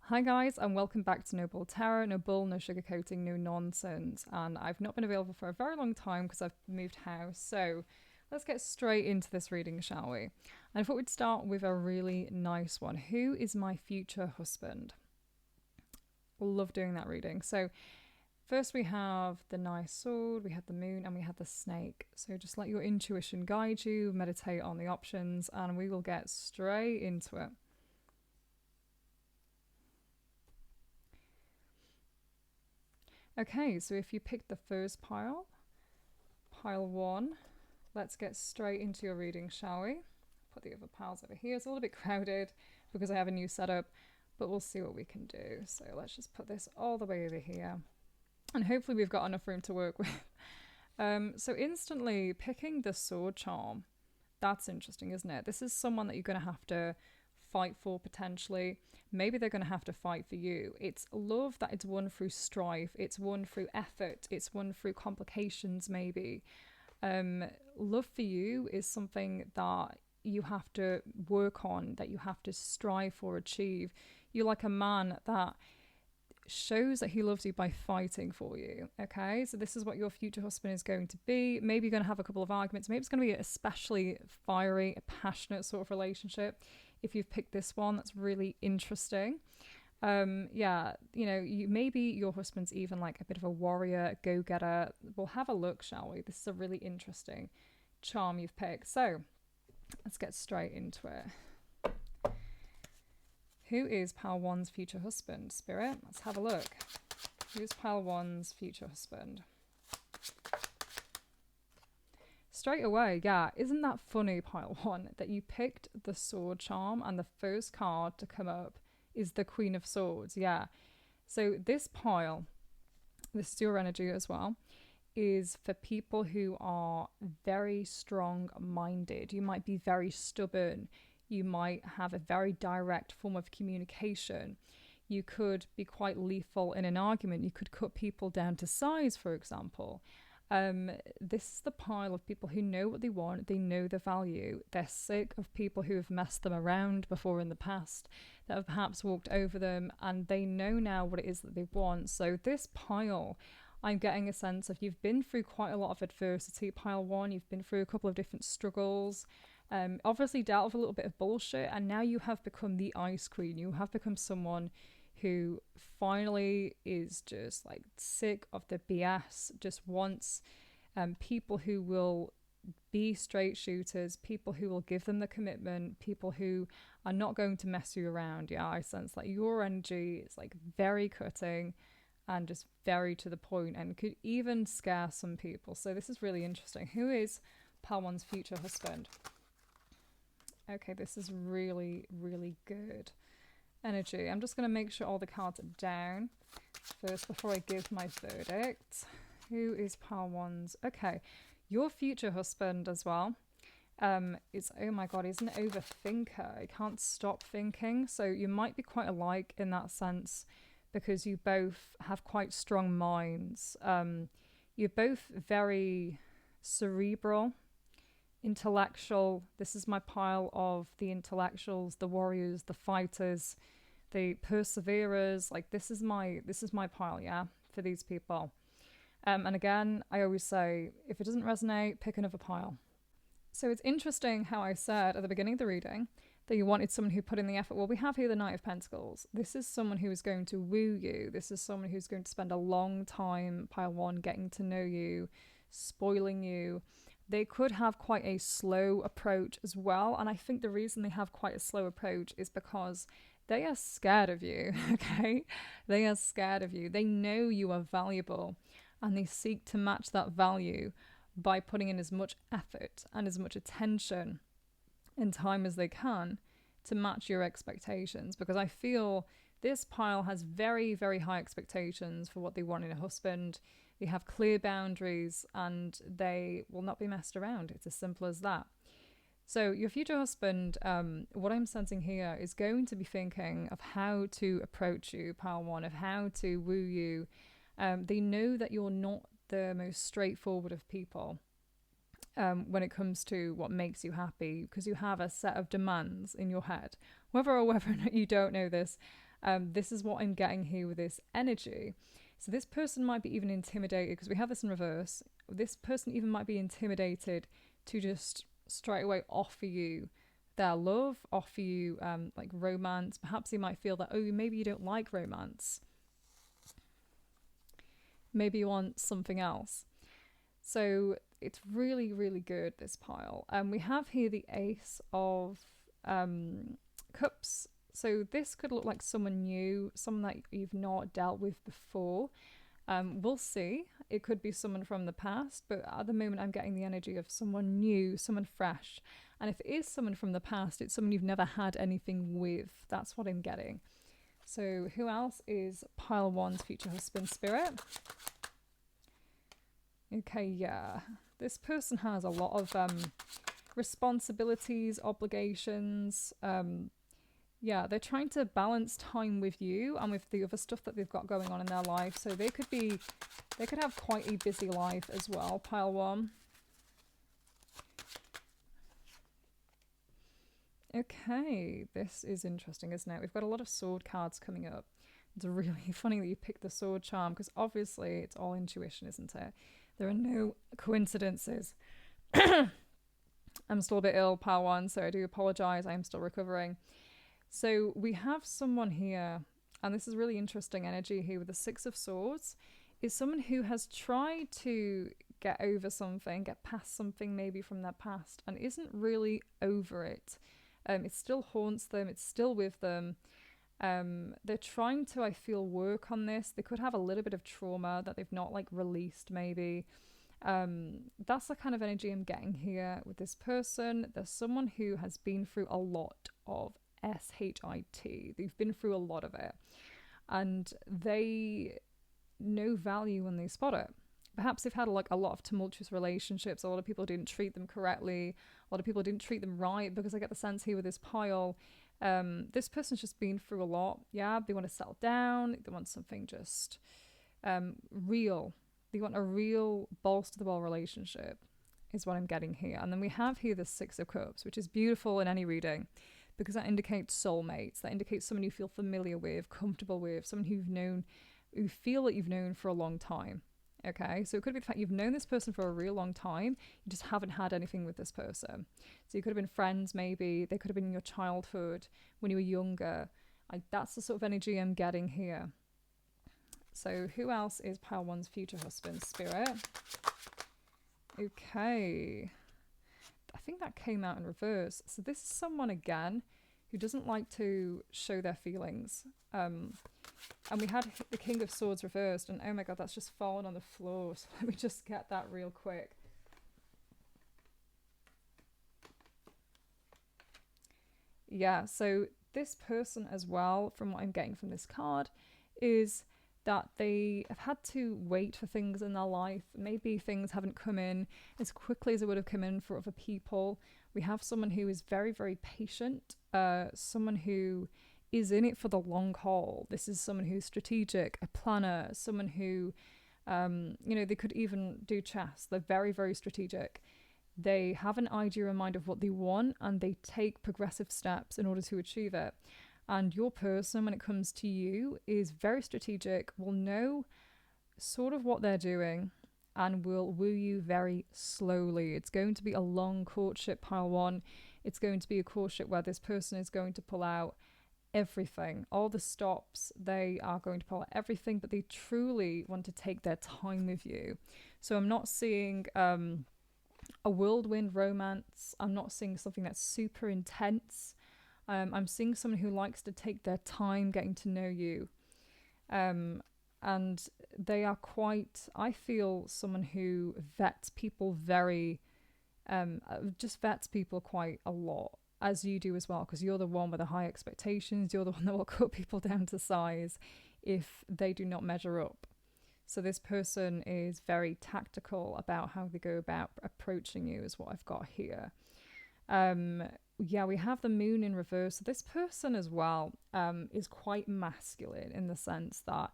Hi guys, and welcome back to No Bull Terror. No bull, no sugarcoating, no nonsense. And I've not been available for a very long time because I've moved house. So let's get straight into this reading, shall we? And I thought we'd start with a really nice one. Who is my future husband? Love doing that reading. So first we have the nice sword, we had the moon, and we had the snake. So just let your intuition guide you, meditate on the options, and we will get straight into it. Okay, so if you pick the first pile, pile one, let's get straight into your reading, shall we? Put the other piles over here. It's a little bit crowded because I have a new setup, but we'll see what we can do. So let's just put this all the way over here. And hopefully we've got enough room to work with. So instantly picking the sword charm, that's interesting, isn't it? This is someone that you're going to have to fight for potentially. Maybe they're going to have to fight for you. It's love that it's won through strife. It's won through effort. It's won through complications, maybe. Love for you is something that you have to work on, that you have to strive for, achieve. You're like a man that shows that he loves you by fighting for you. Okay, so this is what your future husband is going to be. Maybe you're going to have a couple of arguments. Maybe it's going to be an especially fiery, passionate sort of relationship. If you've picked this one, that's really interesting. Yeah, maybe your husband's even like a bit of a warrior, go-getter. We'll have a look, shall we? This is a really interesting charm you've picked. So let's get straight into it. Who is pile one's future husband, Spirit? Let's have a look. Who's pile one's future husband? Straight away, yeah, isn't that funny, pile one, that you picked the sword charm and the first card to come up is the Queen of Swords? Yeah. So this pile, this is your energy as well, is for people who are very strong-minded. You might be very stubborn. You might have a very direct form of communication. You could be quite lethal in an argument. You could cut people down to size, for example. This is the pile of people who know what they want, they know the value, they're sick of people who have messed them around before in the past, that have perhaps walked over them, and they know now what it is that they want. So this pile, I'm getting a sense of you've been through quite a lot of adversity, pile one, you've been through a couple of different struggles, obviously dealt with a little bit of bullshit, and now you have become the Ice Queen. You have become someone who finally is just like sick of the BS, just wants people who will be straight shooters, people who will give them the commitment, people who are not going to mess you around. Yeah, I sense like your energy is like very cutting and just very to the point and could even scare some people. So this is really interesting. Who is pal one's future husband? Okay, this is really, really good energy. I'm just going to make sure all the cards are down first before I give my verdict. Who is pile one's? Okay, your future husband as well is, oh my god, he's an overthinker. He can't stop thinking. So you might be quite alike in that sense because you both have quite strong minds. You're both very cerebral, intellectual. This is my pile of the intellectuals, the warriors, the fighters, the perseverers. Like this is my pile, yeah, for these people. And again, I always say, if it doesn't resonate, pick another pile. So it's interesting how I said at the beginning of the reading that you wanted someone who put in the effort. Well, we have here the Knight of Pentacles. This is someone who is going to woo you. This is someone who's going to spend a long time, pile one, getting to know you, spoiling you. They could have quite a slow approach as well. And I think the reason they have quite a slow approach is because they are scared of you, okay? They are scared of you. They know you are valuable and they seek to match that value by putting in as much effort and as much attention and time as they can to match your expectations. Because I feel this pile has very, very high expectations for what they want in a husband. They have clear boundaries and they will not be messed around. It's as simple as that. So your future husband, what I'm sensing here is going to be thinking of how to approach you, pile one, of how to woo you. They know that you're not the most straightforward of people when it comes to what makes you happy, because you have a set of demands in your head. Whether or not you don't know this, This is what I'm getting here with this energy. So this person might be even intimidated, because we have this in reverse. This person even might be intimidated to just straight away offer you their love, offer you like romance. Perhaps they might feel that, oh, maybe you don't like romance. Maybe you want something else. So it's really, really good, this pile. We have here the Ace of Cups. So this could look like someone new, someone that you've not dealt with before. We'll see. It could be someone from the past, but at the moment I'm getting the energy of someone new, someone fresh. And if it is someone from the past, it's someone you've never had anything with. That's what I'm getting. So who else is pile 1's future husband spirit? Okay, yeah. This person has a lot of responsibilities, obligations. Yeah, they're trying to balance time with you and with the other stuff that they've got going on in their life. So they could have quite a busy life as well, pile 1. Okay, this is interesting, isn't it? We've got a lot of sword cards coming up. It's really funny that you picked the sword charm, because obviously it's all intuition, isn't it? There are no coincidences. I'm still a bit ill, pile 1, so I do apologise. I am still recovering. So we have someone here, and this is really interesting energy here with the 6 of Swords, is someone who has tried to get over something, get past something maybe from their past, and isn't really over it. It still haunts them, it's still with them. They're trying to, I feel, work on this. They could have a little bit of trauma that they've not like released maybe. That's the kind of energy I'm getting here with this person. There's someone who has been through a lot of SHIT. They've been through a lot of it, and they know value when they spot it. Perhaps they've had like a lot of tumultuous relationships. A lot of people didn't treat them correctly. A lot of people didn't treat them right, because I get the sense here with this pile, this person's just been through a lot. Yeah, they want to settle down. They want something just real. They want a real balls to the wall relationship, is what I'm getting here. And then we have here the 6 of Cups, which is beautiful in any reading, because that indicates soulmates. That indicates someone you feel familiar with, comfortable with, someone who feel that you've known for a long time. Okay, so it could be the fact you've known this person for a real long time, you just haven't had anything with this person. So you could have been friends maybe, they could have been in your childhood, when you were younger. That's the sort of energy I'm getting here. So who else is pile 1's future husband spirit? Okay, I think that came out in reverse. So this is someone again who doesn't like to show their feelings. And we had the King of Swords reversed, and oh my god, that's just fallen on the floor. So let me just get that real quick. Yeah, so this person as well, from what I'm getting from this card, is that they have had to wait for things in their life. Maybe things haven't come in as quickly as it would have come in for other people. We have someone who is very, very patient, someone who is in it for the long haul. This is someone who's strategic, a planner, someone who, they could even do chess. They're very, very strategic. They have an idea in mind of what they want, and they take progressive steps in order to achieve it. And your person, when it comes to you, is very strategic, will know sort of what they're doing, and will woo you very slowly. It's going to be a long courtship, pile 1. It's going to be a courtship where this person is going to pull out everything, all the stops. They are going to pull out everything, but they truly want to take their time with you. So I'm not seeing a whirlwind romance. I'm not seeing something that's super intense. I'm seeing someone who likes to take their time getting to know you. And they are quite, I feel, someone who vets people just vets people quite a lot, as you do as well, because you're the one with the high expectations. You're the one that will cut people down to size if they do not measure up. So this person is very tactical about how they go about approaching you, is what I've got here. Yeah, we have the moon in reverse. So this person as well is quite masculine, in the sense that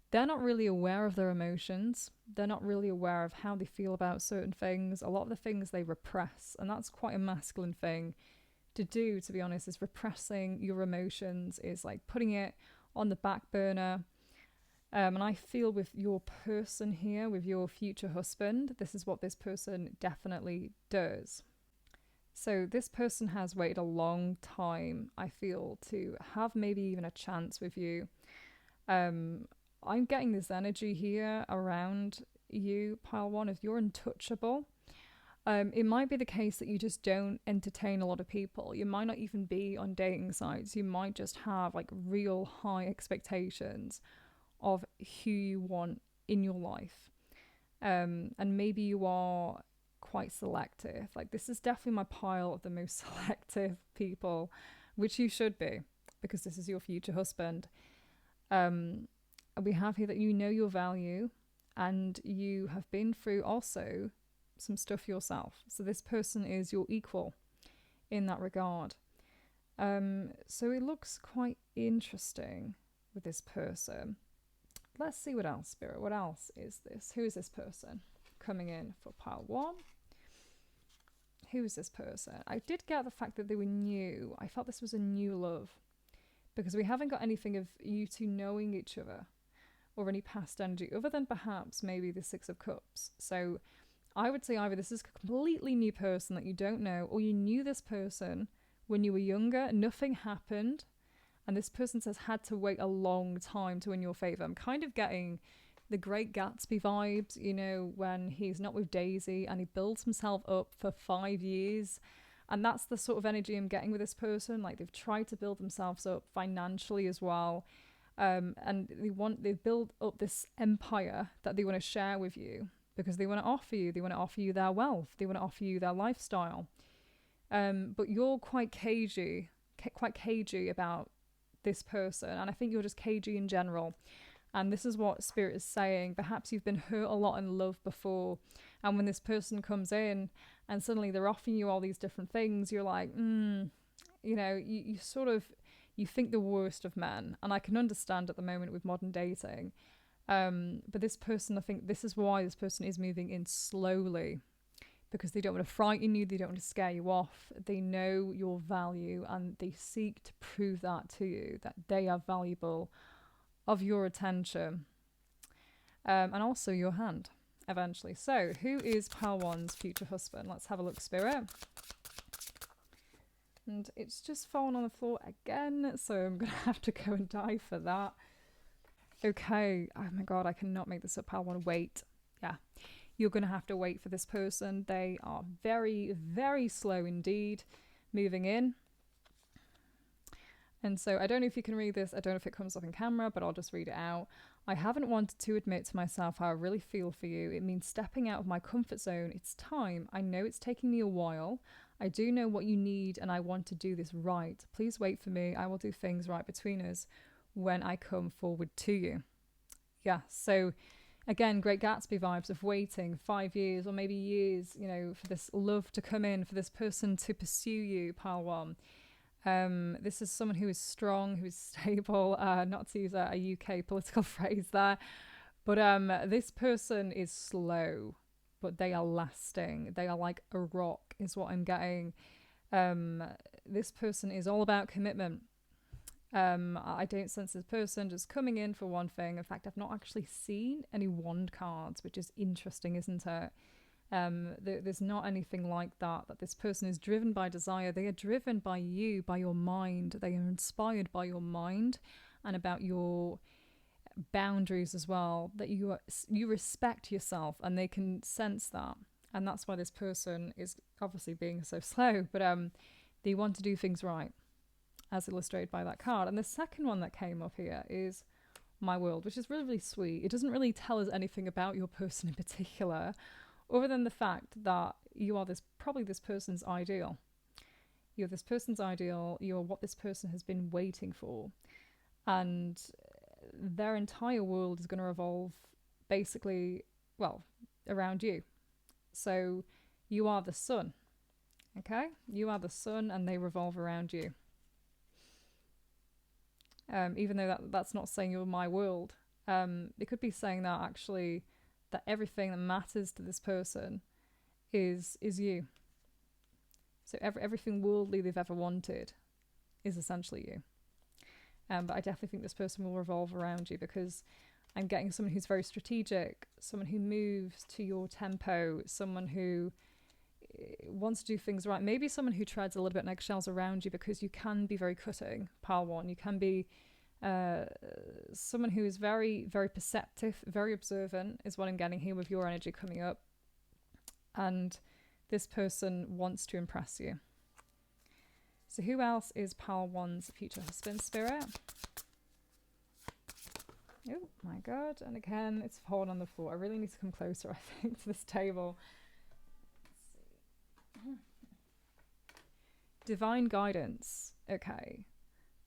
they're not really aware of their emotions. They're not really aware of how they feel about certain things. A lot of the things they repress, and that's quite a masculine thing to do, to be honest, is repressing your emotions, is like putting it on the back burner. And I feel with your person here, with your future husband, this is what this person definitely does. So this person has waited a long time, I feel, to have maybe even a chance with you. I'm getting this energy here around you, pile one, if you're untouchable. It might be the case that you just don't entertain a lot of people. You might not even be on dating sites. You might just have like real high expectations of who you want in your life. And maybe you are quite selective. Like, this is definitely my pile of the most selective people, which you should be, because this is your future husband. We have here that you know your value and you have been through also some stuff yourself. So this person is your equal in that regard. So it looks quite interesting with this person. Let's see what else, Spirit. What else is this? Who is this person coming in for pile one? Who is this person? I did get the fact that they were new. I felt this was a new love because we haven't got anything of you two knowing each other or any past energy other than perhaps maybe the Six of Cups. So I would say either this is a completely new person that you don't know, or you knew this person when you were younger, nothing happened, and this person says had to wait a long time to win your favor. I'm kind of getting the Great Gatsby vibes, you know, when he's not with Daisy and he builds himself up for 5 years. And that's the sort of energy I'm getting with this person. Like, they've tried to build themselves up financially as well. And they build up this empire that they want to share with you because they want to offer you their wealth. They want to offer you their lifestyle. But you're quite cagey about this person, and I think you're just cagey in general. And this is what Spirit is saying. Perhaps you've been hurt a lot in love before, and when this person comes in and suddenly they're offering you all these different things, you're like, you know, you sort of, you think the worst of men. And I can understand at the moment with modern dating, but this person, I think this is why this person is moving in slowly, because they don't want to frighten you, they don't want to scare you off. They know your value and they seek to prove that to you, that they are valuable of your attention. And also your hand, eventually. So, who is pile one's future husband? Let's have a look, Spirit. And it's just fallen on the floor again, so I'm going to have to go and dive for that. Okay, oh my god, I cannot make this up. Pile one, wait. Yeah. You're going to have to wait for this person. They are very, very slow indeed moving in. And so I don't know if you can read this. I don't know if it comes up in camera, but I'll just read it out. I haven't wanted to admit to myself how I really feel for you. It means stepping out of my comfort zone. It's time. I know it's taking me a while. I do know what you need and I want to do this right. Please wait for me. I will do things right between us when I come forward to you. Yeah, so again, Great Gatsby vibes of waiting 5 years or maybe years, you know, for this love to come in, for this person to pursue you, pile one. This is someone who is strong, who is stable, not to use a UK political phrase there, but this person is slow, but they are lasting. They are like a rock is what I'm getting. This person is all about commitment. I don't sense this person just coming in for one thing. In fact, I've not actually seen any wand cards, which is interesting, isn't it? There's not anything like that this person is driven by desire. They are driven by you, by your mind. They are inspired by your mind and about your boundaries as well, that you respect yourself and they can sense that. And that's why this person is obviously being so slow, but they want to do things right, as illustrated by that card. And the second one that came up here is My World, which is really, really sweet. It doesn't really tell us anything about your person in particular, other than the fact that you are probably this person's ideal. You're this person's ideal. You're what this person has been waiting for. And their entire world is going to revolve basically, well, around you. So you are the sun. Okay? You are the sun and they revolve around you. Even though that's not saying you're my world. It could be saying that actually that everything that matters to this person is you. So everything worldly they've ever wanted is essentially you. But I definitely think this person will revolve around you, because I'm getting someone who's very strategic, someone who moves to your tempo, someone who wants to do things right. Maybe someone who treads a little bit on eggshells around you, because you can be very cutting, pile one. You can be someone who is very, very perceptive, very observant is what I'm getting here with your energy coming up. And this person wants to impress you. So who else is pile one's future husband, Spirit? Oh my God. And again, it's falling on the floor. I really need to come closer, I think, to this table. Divine guidance. Okay.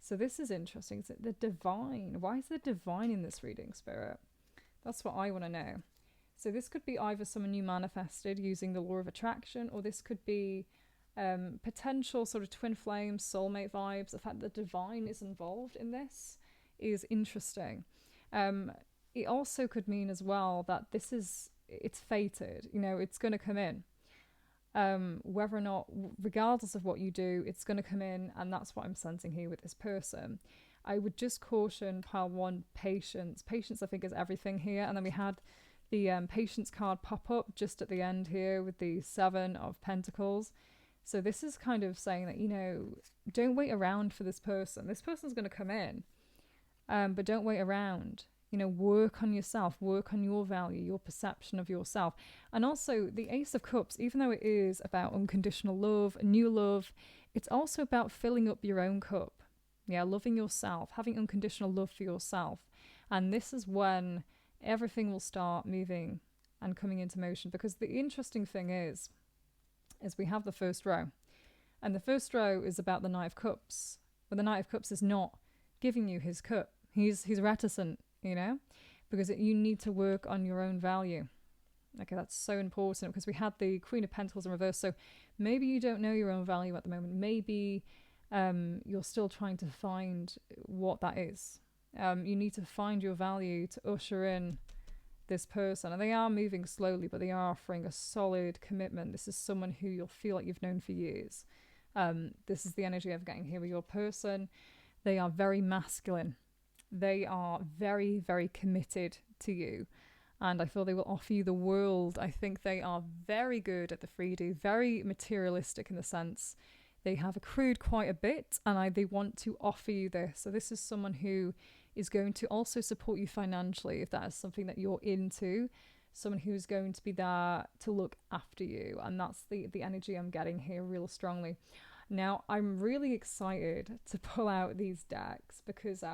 So this is interesting. Is it the divine? Why is there divine in this reading, Spirit? That's what I want to know. So this could be either someone you manifested using the law of attraction, or this could be potential sort of twin flame, soulmate vibes. The fact that divine is involved in this is interesting. It also could mean as well that it's fated, it's going to come in. Whether or not, regardless of what you do, it's going to come in, and that's what I'm sensing here with this person. I would just caution pile one, patience. Patience, I think, is everything here. And then we had the patience card pop up just at the end here with the 7 of Pentacles. So this is kind of saying that, don't wait around for this person. This person's going to come in, but don't wait around. Work on yourself, work on your value, your perception of yourself. And also the Ace of Cups, even though it is about unconditional love, new love, it's also about filling up your own cup. Yeah, loving yourself, having unconditional love for yourself. And this is when everything will start moving and coming into motion. Because the interesting thing is we have the first row. And the first row is about the Knight of Cups. But the Knight of Cups is not giving you his cup. He's reticent, because you need to work on your own value. Okay, that's so important, because we had the Queen of Pentacles in reverse. So maybe you don't know your own value at the moment. Maybe you're still trying to find what that is. You need to find your value to usher in this person. And they are moving slowly, but they are offering a solid commitment. This is someone who you'll feel like you've known for years. This is the energy I'm getting here with your person. They are very masculine. They are very, very committed to you. And I feel they will offer you the world. I think they are very good at the 3D, very materialistic in the sense they have accrued quite a bit, and they want to offer you this. So this is someone who is going to also support you financially if that is something that you're into. Someone who's going to be there to look after you. And that's the energy I'm getting here real strongly. Now, I'm really excited to pull out these decks because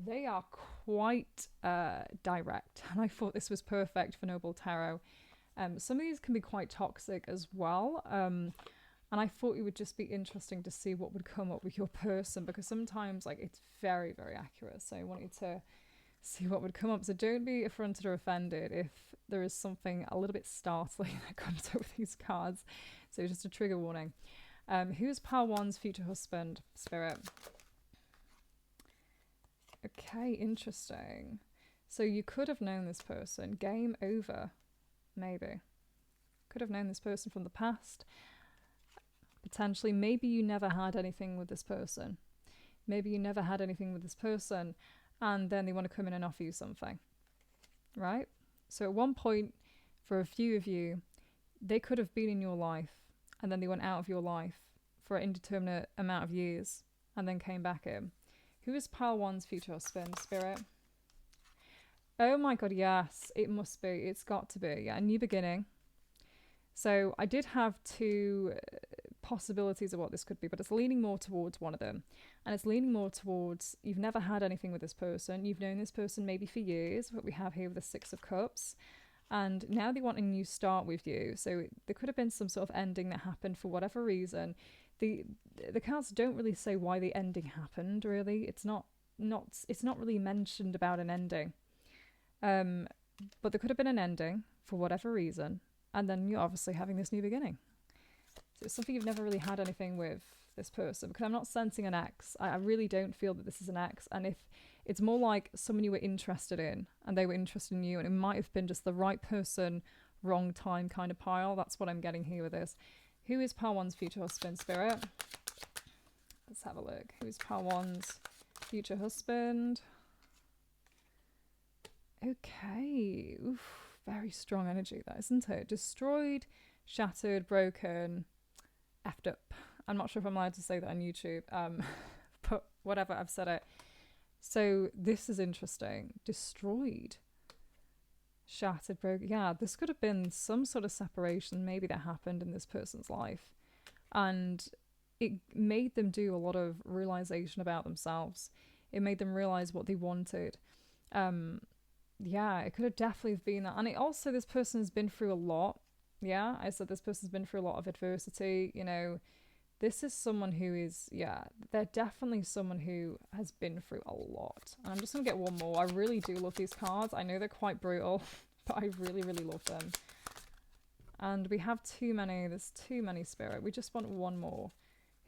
they are quite direct, and I thought this was perfect for Noble Tarot. Some of these can be quite toxic as well, and I thought it would just be interesting to see what would come up with your person, because sometimes it's very, very accurate. So I wanted to see what would come up. So don't be affronted or offended if there is something a little bit startling that comes up with these cards. So just a trigger warning. Who's Pile 1's future husband, Spirit? Okay, interesting. So you could have known this person. Game over, maybe. Could have known this person from the past. Potentially, maybe you never had anything with this person. Maybe you never had anything with this person, and then they want to come in and offer you something, right? So at one point, for a few of you, they could have been in your life, and then they went out of your life for an indeterminate amount of years, and then came back in. Who is Pile 1's future husband, Spirit? Oh my God, yes, it must be. It's got to be. Yeah, a new beginning. So I did have two possibilities of what this could be, but it's leaning more towards one of them. And it's leaning more towards you've never had anything with this person. You've known this person maybe for years, what we have here with the 6 of Cups. And now they want a new start with you. So there could have been some sort of ending that happened for whatever reason. The cards don't really say why the ending happened, really. It's not really mentioned about an ending. But there could have been an ending for whatever reason. And then you're obviously having this new beginning. So it's something you've never really had anything with this person, because I'm not sensing an ex. I really don't feel that this is an ex. And if it's more like someone you were interested in and they were interested in you, and it might have been just the right person, wrong time kind of pile. That's what I'm getting here with this. Who is Pile 1's future husband, Spirit? Let's have a look. Who's Pile 1's future husband. Okay. Oof, very strong energy, that, isn't it? Destroyed, shattered, broken, effed up. I'm not sure if I'm allowed to say that on YouTube, but whatever, I've said it. So this is interesting. Destroyed, shattered, broken. Yeah, this could have been some sort of separation maybe that happened in this person's life. And it made them do a lot of realization about themselves. It made them realize what they wanted. Yeah, it could have definitely been that. And it also, this person has been through a lot. Yeah, I said this person's been through a lot of adversity. You know, this is someone who is, yeah, they're definitely someone who has been through a lot. And I'm just going to get one more. I really do love these cards. I know they're quite brutal, but I really, really love them. And we have too many. There's too many, Spirit. We just want one more.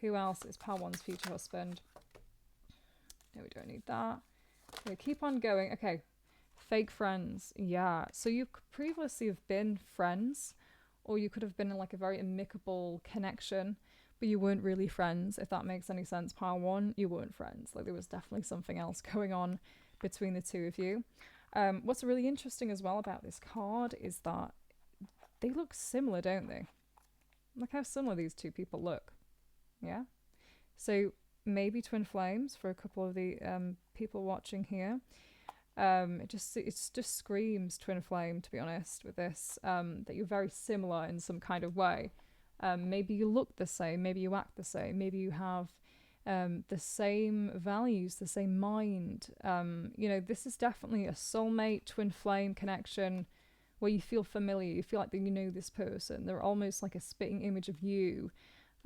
Who else is Pile 1's future husband? No, we don't need that. Okay, keep on going. Okay. Fake friends. Yeah. So you could previously have been friends, or you could have been in like a very amicable connection, but you weren't really friends, if that makes any sense. Pile 1, you weren't friends. Like there was definitely something else going on between the two of you. What's really interesting as well about this card is that they look similar, don't they? Look how similar these two people look. Yeah. So maybe twin flames for a couple of the people watching here. It just screams twin flame, to be honest, with this, that you're very similar in some kind of way. Maybe you look the same, maybe you act the same, maybe you have the same values, the same mind. You know, this is definitely a soulmate twin flame connection where you feel familiar, you feel like that you know this person. They're almost like a spitting image of you.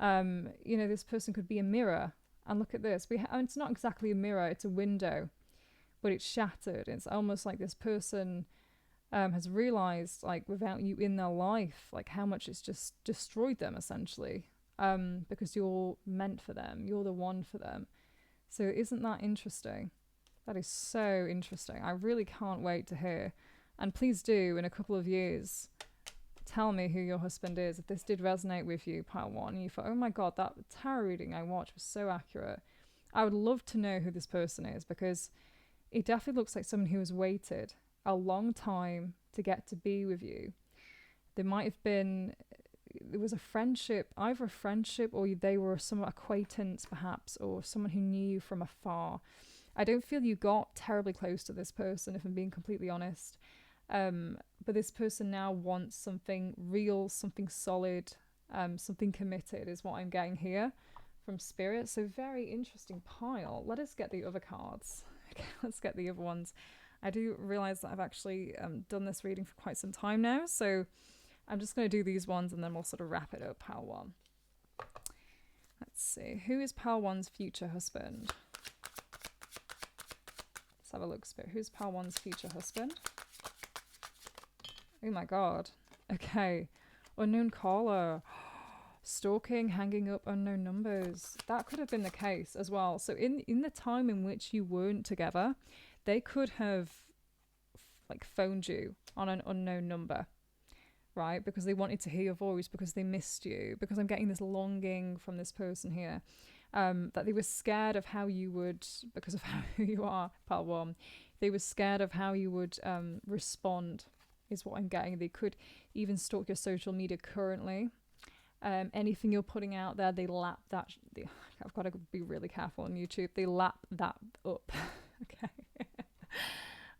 You know, this person could be a mirror. And look at this. It's not exactly a mirror, it's a window, but it's shattered. It's almost like this person has realized, like, without you in their life, like how much it's just destroyed them, essentially, because you're meant for them. You're the one for them. So isn't that interesting? That is so interesting. I really can't wait to hear. And please do, in a couple of years, tell me who your husband is. If this did resonate with you, Pile 1, and you thought, oh my God, that tarot reading I watched was so accurate, I would love to know who this person is, because it definitely looks like someone who has waited a long time to get to be with you. There was a friendship, either a friendship or they were some acquaintance perhaps, or someone who knew you from afar. I don't feel you got terribly close to this person, if I'm being completely honest. But this person now wants something real, something solid, something committed is what I'm getting here from Spirit. So very interesting pile. Let us get the other cards. Okay, let's get the other ones. I do realise that I've actually done this reading for quite some time now, so I'm just going to do these ones and then we'll sort of wrap it up. Pile 1. Let's see. Who is Pile 1's future husband? Let's have a look, Spirit. Who's Pile 1's future husband? Oh my God. Okay. Unknown caller. Stalking, hanging up unknown numbers. That could have been the case as well. So in the time in which you weren't together, they could have like phoned you on an unknown number, right? Because they wanted to hear your voice, because they missed you, because I'm getting this longing from this person here, that they were scared of how you would, because of who you are, Pile 1, they were scared of how you would respond, is what I'm getting. They could even stalk your social media currently. Anything you're putting out there, they lap that. I've got to be really careful on YouTube. They lap that up. Okay.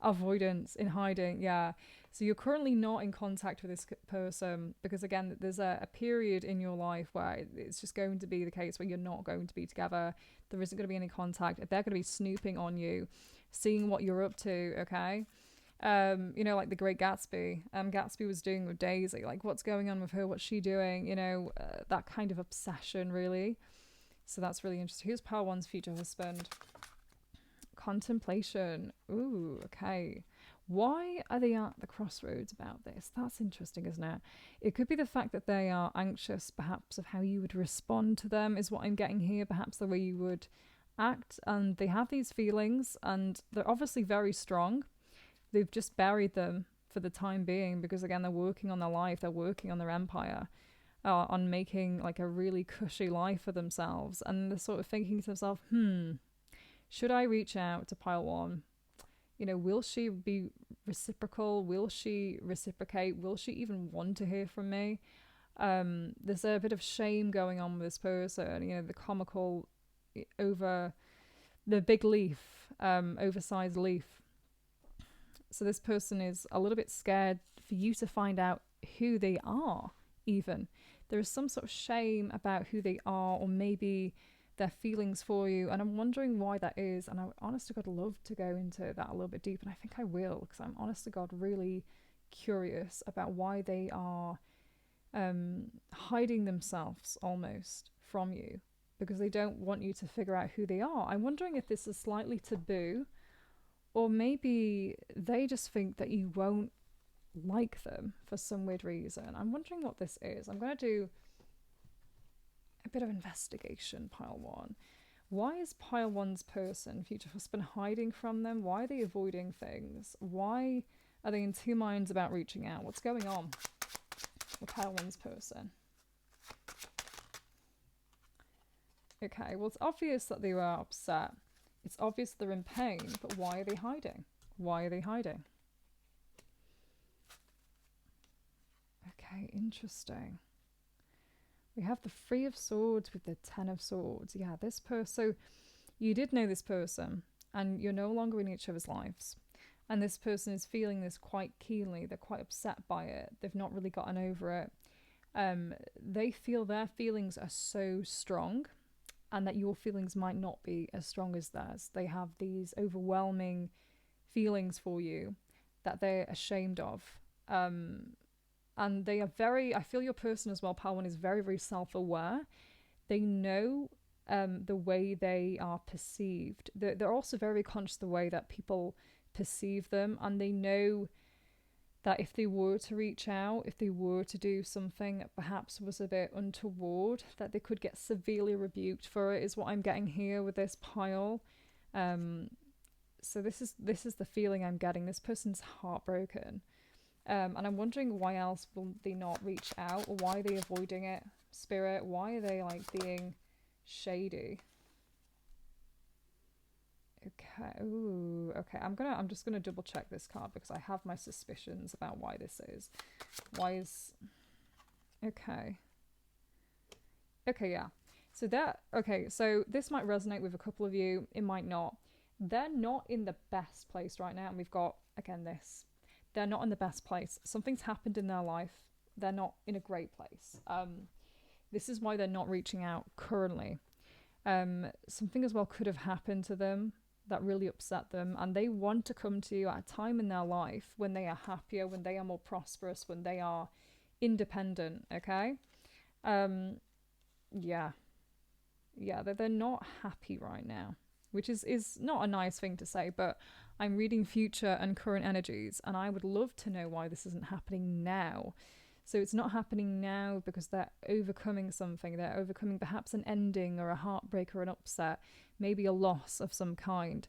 Avoidance, in hiding, yeah. So you're currently not in contact with this person, because again, there's a period in your life where it's just going to be the case where you're not going to be together. There isn't going to be any contact. If they're going to be snooping on you, seeing what you're up to, okay? You know, like the Great Gatsby. Gatsby was doing with Daisy, like what's going on with her, what's she doing, you know, that kind of obsession, really. So that's really interesting. Who's Pile 1's future husband? Contemplation. Ooh, okay. Why are they at the crossroads about this? That's interesting, isn't it? It could be the fact that they are anxious, perhaps, of how you would respond to them, is what I'm getting here, perhaps the way you would act. And they have these feelings, and they're obviously very strong. They've just buried them for the time being, because again, they're working on their life, they're working on their empire, on making like a really cushy life for themselves. And they're sort of thinking to themselves, Should I reach out to pile one? You know, will she be reciprocal? Will she reciprocate? Will she even want to hear from me? There's a bit of shame going on with this person. You know, the comical over the big leaf, oversized leaf. So this person is a little bit scared for you to find out who they are, even. There is some sort of shame about who they are, or maybe their feelings for you, and I'm wondering why that is. And I honest to God love to go into that a little bit deep, and I think I will, because I'm honest to God really curious about why they are hiding themselves almost from you, because they don't want you to figure out who they are. I'm wondering if this is slightly taboo, or maybe they just think that you won't like them for some weird reason. I'm wondering what this is. I'm going to do a bit of investigation, pile one. Why is pile one's person, future husband, hiding from them? Why are they avoiding things? Why are they in two minds about reaching out? What's going on with pile one's person? Okay, well, it's obvious that they were upset. It's obvious they're in pain, but why are they hiding? Why are they hiding? Okay, interesting. We have the Three of Swords with the Ten of Swords. Yeah, this person. So you did know this person, and you're no longer in each other's lives. And this person is feeling this quite keenly. They're quite upset by it. They've not really gotten over it. They feel their feelings are so strong, and that your feelings might not be as strong as theirs. They have these overwhelming feelings for you that they're ashamed of. And they are very, I feel your person as well, pile one, is very, very self-aware. They know the way they are perceived. They're also very conscious of the way that people perceive them, and they know that if they were to reach out, if they were to do something that perhaps was a bit untoward, that they could get severely rebuked for it, is what I'm getting here with this pile. So this is the feeling I'm getting. This person's heartbroken. And I'm wondering why else will they not reach out, or why are they avoiding it? Spirit, why are they like being shady? Okay. Ooh, okay. I'm just gonna double check this card, because I have my suspicions about why this is. Why is okay. Okay, yeah. So so this might resonate with a couple of you, it might not. They're not in the best place right now, and we've got again this. They're not in the best place. Something's happened in their life. They're not in a great place. This is why they're not reaching out currently. Something as well could have happened to them that really upset them, and they want to come to you at a time in their life when they are happier, when they are more prosperous, when they are independent, okay? Yeah, they're not happy right now, which is not a nice thing to say, but I'm reading future and current energies, and I would love to know why this isn't happening now. So it's not happening now because they're overcoming something. They're overcoming perhaps an ending or a heartbreak or an upset, maybe a loss of some kind.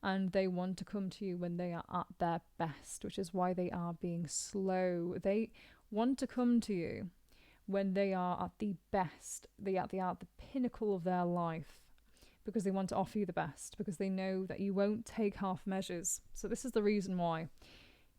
And they want to come to you when they are at their best, which is why they are being slow. They want to come to you when they are at the best. They are at the pinnacle of their life, because they want to offer you the best, because they know that you won't take half measures. So this is the reason why.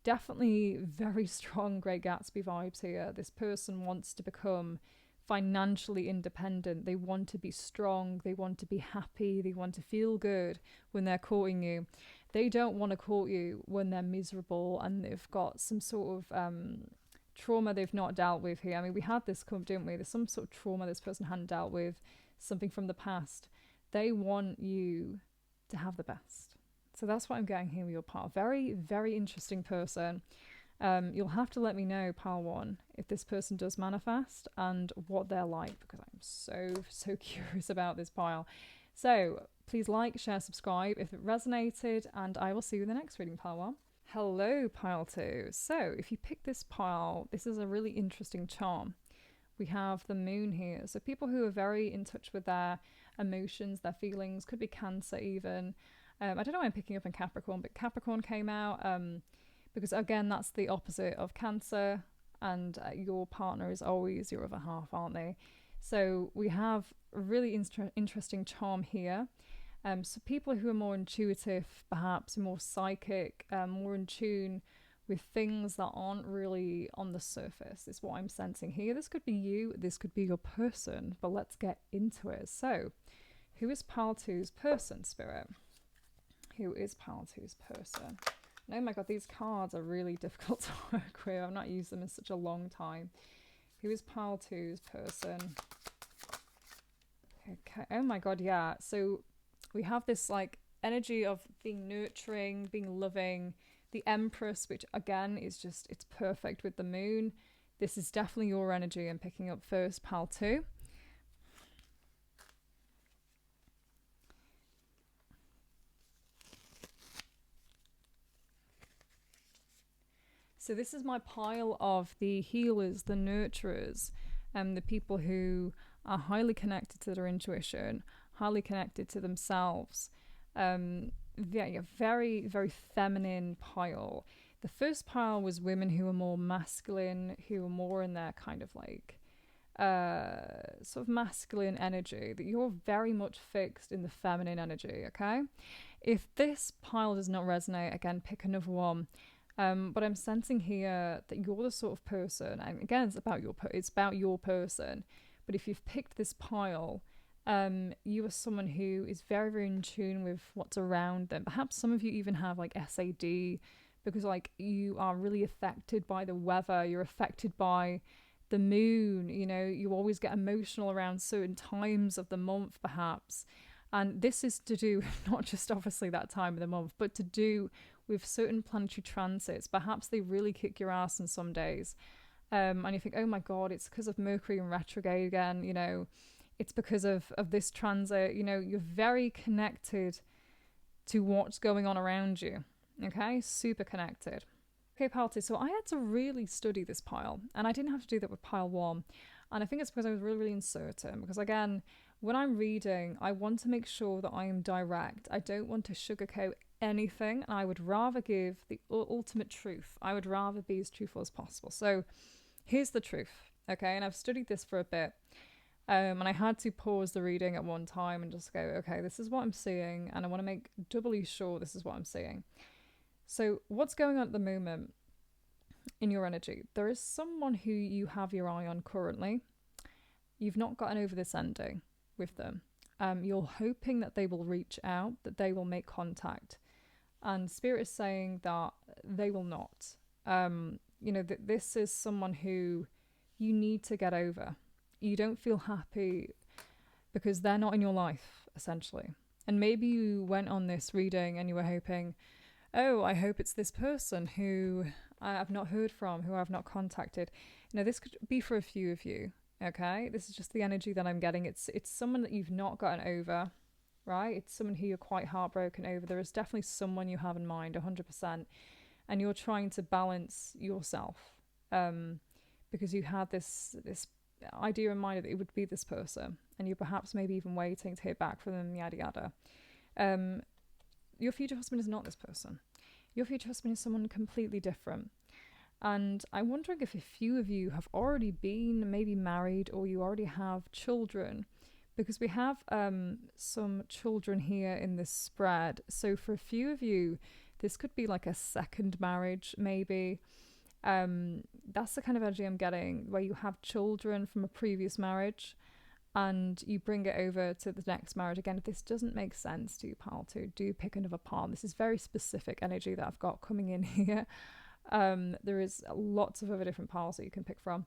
Definitely very strong Great Gatsby vibes here. This person wants to become financially independent. They want to be strong. They want to be happy. They want to feel good when they're courting you. They don't want to court you when they're miserable and they've got some sort of trauma they've not dealt with here. I mean, we had this come, didn't we? There's some sort of trauma this person hadn't dealt with, something from the past. They want you to have the best. So that's what I'm getting here with your pile. Very, very interesting person. You'll have to let me know, pile one, if this person does manifest and what they're like, because I'm so curious about this pile. So please like, share, subscribe if it resonated, and I will see you in the next reading, pile one. Hello, pile two. So if you pick this pile, this is a really interesting charm. We have the moon here. So people who are very in touch with their emotions, their feelings, could be Cancer even. I don't know why I'm picking up in Capricorn, but Capricorn came out because, again, that's the opposite of Cancer, and your partner is always your other half, aren't they? So we have a really interesting charm here. So people who are more intuitive, perhaps more psychic, more in tune with things that aren't really on the surface is what I'm sensing here. This could be you, this could be your person, but let's get into it. So, who is Pile 2's person, Spirit? Who is Pile 2's person? And oh my god, these cards are really difficult to work with. I've not used them in such a long time. Who is Pile 2's person? Okay, oh my god, yeah. So we have this like energy of being nurturing, being loving. The Empress, which again is just, it's perfect with the moon. This is definitely your energy I'm picking up first, Pile 2. So this is my pile of the healers, the nurturers, the people who are highly connected to their intuition, highly connected to themselves. Yeah, very, very feminine pile. The first pile was women who were more masculine, who were more in their kind of like sort of masculine energy, that you're very much fixed in the feminine energy, okay? If this pile does not resonate, again, pick another one. But I'm sensing here that you're the sort of person, and again, it's about your person. But if you've picked this pile, you are someone who is very, very in tune with what's around them. Perhaps some of you even have like SAD, because like you are really affected by the weather. You're affected by the moon. You know, you always get emotional around certain times of the month, perhaps. And this is to do with not just obviously that time of the month, but to do with certain planetary transits. Perhaps they really kick your ass on some days. And you think, oh my God, it's because of Mercury in retrograde again, you know, it's because of this transit, you know, you're very connected to what's going on around you. Okay, super connected. Okay, Pile 2, so I had to really study this pile, and I didn't have to do that with Pile 1. And I think it's because I was really, really uncertain, because again, when I'm reading, I want to make sure that I am direct. I don't want to sugarcoat anything, and I would rather give the ultimate truth. I would rather be as truthful as possible. So here's the truth, okay? And I've studied this for a bit, and I had to pause the reading at one time and just go, okay, this is what I'm seeing, and I want to make doubly sure this is what I'm seeing. So what's going on at the moment in your energy? There is someone who you have your eye on currently. You've not gotten over this ending with them. You're hoping that they will reach out, that they will make contact. And Spirit is saying that they will not. You know, that this is someone who you need to get over. You don't feel happy because they're not in your life, essentially. And maybe you went on this reading and you were hoping, oh, I hope it's this person who I've not heard from, who I've not contacted. You know, this could be for a few of you, okay? This is just the energy that I'm getting. It's someone that you've not gotten over, right? It's someone who you're quite heartbroken over. There is definitely someone you have in mind, 100%. And you're trying to balance yourself because you had this idea in mind that it would be this person. And you're perhaps maybe even waiting to hear back from them, yada, yada. Your future husband is not this person. Your future husband is someone completely different. And I'm wondering if a few of you have already been maybe married, or you already have children, because we have some children here in this spread. So for a few of you, this could be like a second marriage, maybe. That's the kind of energy I'm getting, where you have children from a previous marriage and you bring it over to the next marriage. Again, if this doesn't make sense to you, Pile 2, do pick another pile. This is very specific energy that I've got coming in here. There is lots of other different piles that you can pick from.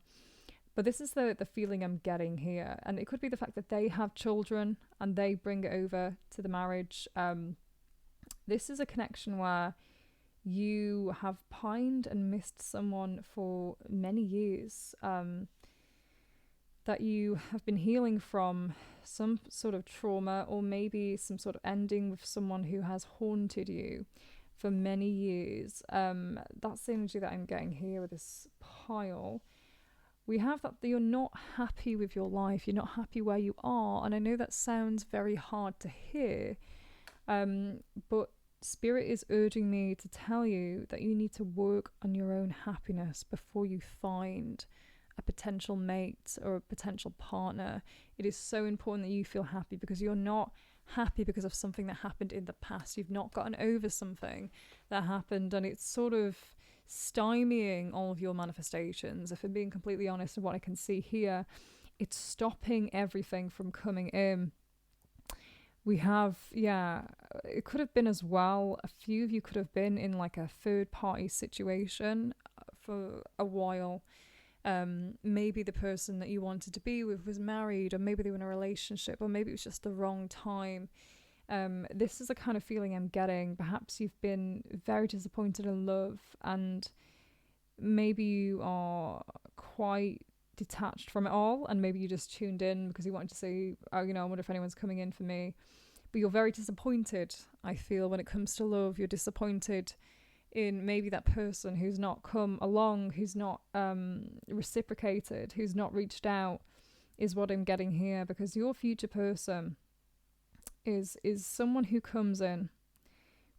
But this is the feeling I'm getting here. And it could be the fact that they have children and they bring it over to the marriage. This is a connection where you have pined and missed someone for many years. That you have been healing from some sort of trauma, or maybe some sort of ending with someone who has haunted you for many years. That's the energy that I'm getting here with this pile. We have that you're not happy with your life, you're not happy where you are, and I know that sounds very hard to hear, but Spirit is urging me to tell you that you need to work on your own happiness before you find a potential mate or a potential partner. It is so important that you feel happy, because you're not happy because of something that happened in the past. You've not gotten over something that happened, and it's sort of stymieing all of your manifestations. If I'm being completely honest with what I can see here, it's stopping everything from coming in. We have, it could have been as well, a few of you could have been in like a third party situation for a while. Maybe the person that you wanted to be with was married, or maybe they were in a relationship, or maybe it was just the wrong time. This is the kind of feeling I'm getting. Perhaps you've been very disappointed in love, and maybe you are quite detached from it all, and maybe you just tuned in because you wanted to say, oh, I wonder if anyone's coming in for me. But you're very disappointed, I feel, when it comes to love. You're disappointed in maybe that person who's not come along, who's not reciprocated, who's not reached out, is what I'm getting here. Because your future person is someone who comes in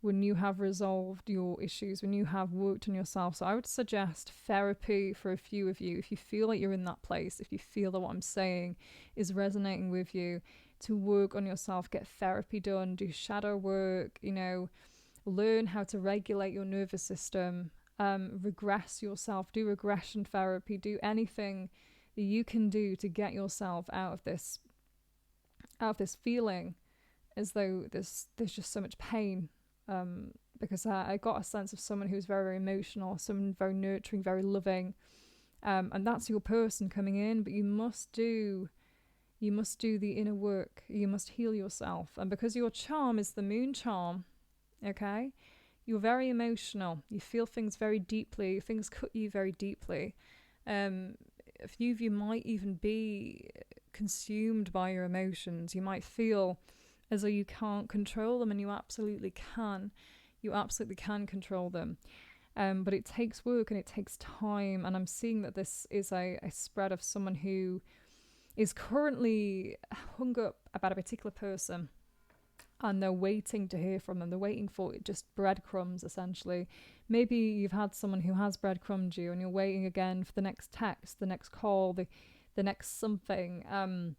when you have resolved your issues, when you have worked on yourself. So I would suggest therapy for a few of you. If you feel like you're in that place, if you feel that what I'm saying is resonating with you, to work on yourself, get therapy done, do shadow work, learn how to regulate your nervous system, regress yourself, do regression therapy, do anything that you can do to get yourself out of this feeling as though there's just so much pain. Because I got a sense of someone who's very, very emotional, someone very nurturing, very loving, and that's your person coming in. But you must do the inner work. You must heal yourself, and because your charm is the moon charm, okay, you're very emotional. You feel things very deeply. Things cut you very deeply. A few of you might even be consumed by your emotions. You might feel as though you can't control them, and you absolutely can. You absolutely can control them. But it takes work and it takes time. And I'm seeing that this is a spread of someone who is currently hung up about a particular person, and they're waiting to hear from them. They're waiting for just breadcrumbs, essentially. Maybe you've had someone who has breadcrumbed you, and you're waiting again for the next text, the next call, the next something.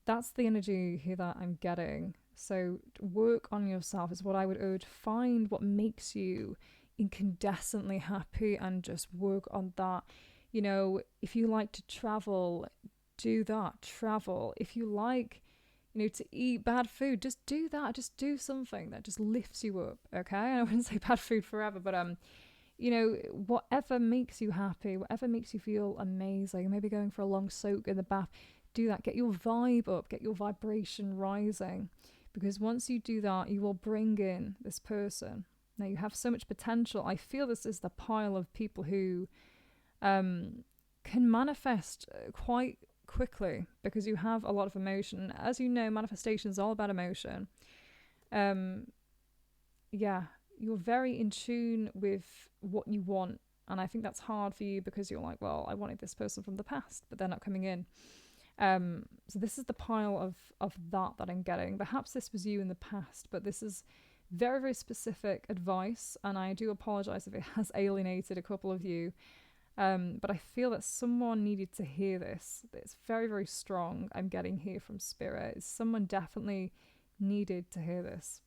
That's the energy here that I'm getting. So work on yourself is what I would urge. Find what makes you incandescently happy and just work on that. If you like to travel, do that. Travel. If you like, to eat bad food, just do that. Just do something that just lifts you up, okay? I wouldn't say bad food forever, but whatever makes you happy, whatever makes you feel amazing, maybe going for a long soak in the bath, do that. Get your vibe up, get your vibration rising. Because once you do that, you will bring in this person. Now, you have so much potential. I feel this is the pile of people who can manifest quite quickly because you have a lot of emotion. As you know, manifestation is all about emotion. You're very in tune with what you want. And I think that's hard for you because you're like, well, I wanted this person from the past, but they're not coming in. So this is the pile of that I'm getting. Perhaps this was you in the past, but this is very, very specific advice, and I do apologize if it has alienated a couple of you. But I feel that someone needed to hear this. It's very, very strong. I'm getting here from Spirit. Someone definitely needed to hear this.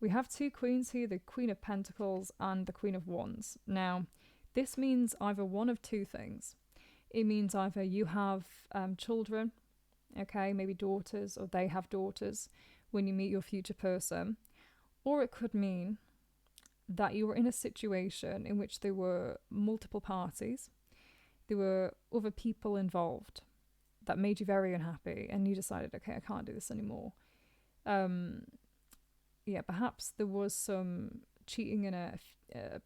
We have two queens here, the Queen of Pentacles and the Queen of Wands. Now, this means either one of two things. It means either you have children, okay, maybe daughters, or they have daughters when you meet your future person. Or it could mean that you were in a situation in which there were multiple parties, there were other people involved that made you very unhappy, and you decided, okay, I can't do this anymore. Perhaps there was some cheating in a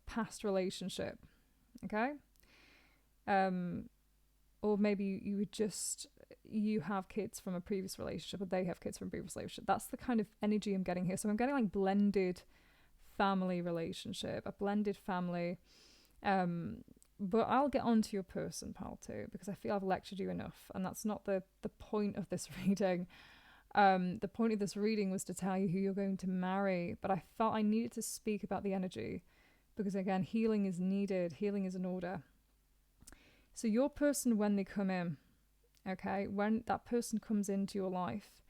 past relationship, okay? Or maybe you have kids from a previous relationship, or they have kids from a previous relationship. That's the kind of energy I'm getting here. So I'm getting like blended family relationship, a blended family. But I'll get on to your person, pal, too, because I feel I've lectured you enough, and that's not the point of this reading. The point of this reading was to tell you who you're going to marry, but I felt I needed to speak about the energy because, again, healing is needed. Healing is in order. So your person, when they come in, okay, when that person comes into your life,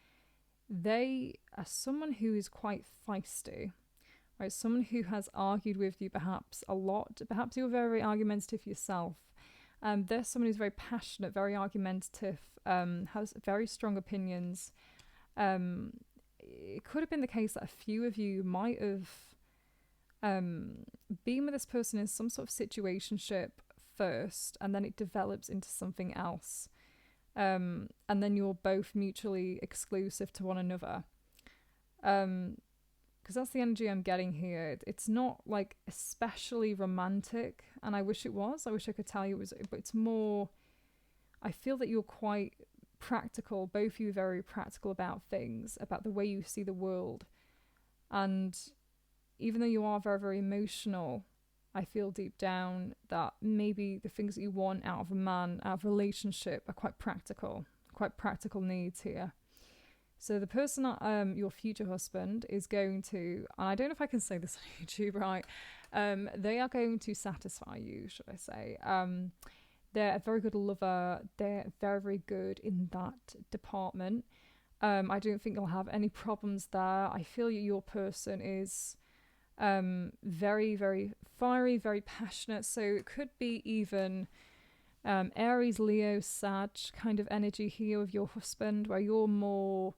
they are someone who is quite feisty, right? Someone who has argued with you perhaps a lot. Perhaps you're very argumentative yourself. There's someone who's very passionate, very argumentative, has very strong opinions. It could have been the case that a few of you might have been with this person in some sort of situationship first, and then it develops into something else. And then you're both mutually exclusive to one another. Because that's the energy I'm getting here. It's not like especially romantic, and I wish it was. I wish I could tell you it was, but it's more, I feel that you're quite practical. Both of you are very practical about things, about the way you see the world. And even though you are very, very emotional, I feel deep down that maybe the things that you want out of a man, out of a relationship, are quite practical needs here. So the person, your future husband, is going to, and I don't know if I can say this on YouTube, right? They are going to satisfy you, should I say. They're a very good lover. They're very, very good in that department. I don't think you'll have any problems there. I feel your person is very, very fiery, very passionate. So it could be even Aries, Leo, Sag kind of energy here with your husband, where you're more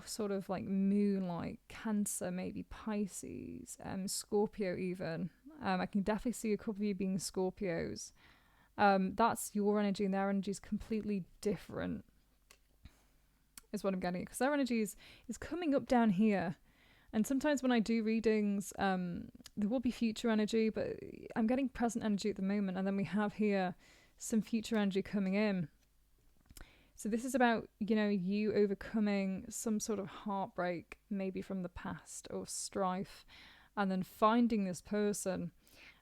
sort of like moon, like Cancer, maybe Pisces, Scorpio even. I can definitely see a couple of you being Scorpios. That's your energy, and their energy is completely different, is what I'm getting. Because their energy is coming up down here. And sometimes when I do readings, there will be future energy, but I'm getting present energy at the moment. And then we have here some future energy coming in. So this is about, you overcoming some sort of heartbreak, maybe from the past, or strife, and then finding this person.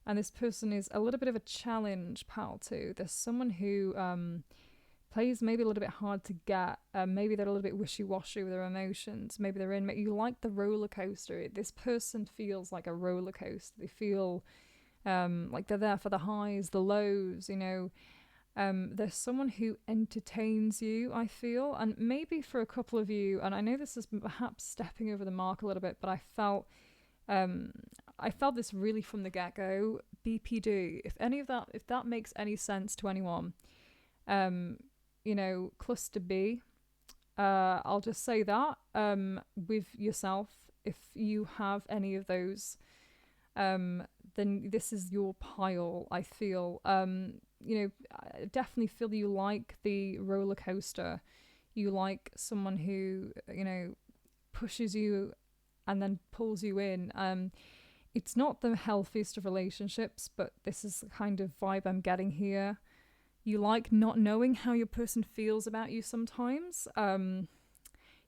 And this person is a little bit of a challenge, pal, too. There's someone who plays maybe a little bit hard to get. Maybe they're a little bit wishy-washy with their emotions. Maybe you like the roller coaster. This person feels like a roller coaster. They feel like they're there for the highs, the lows, There's someone who entertains you, I feel, and maybe for a couple of you, and I know this is perhaps stepping over the mark a little bit, but I felt this really from the get-go. BPD, if that makes any sense to anyone, cluster B, I'll just say that with yourself, if you have any of those, then this is your pile, I feel. I definitely feel you like the roller coaster. You like someone who, pushes you and then pulls you in. It's not the healthiest of relationships, but this is the kind of vibe I'm getting here. You like not knowing how your person feels about you sometimes.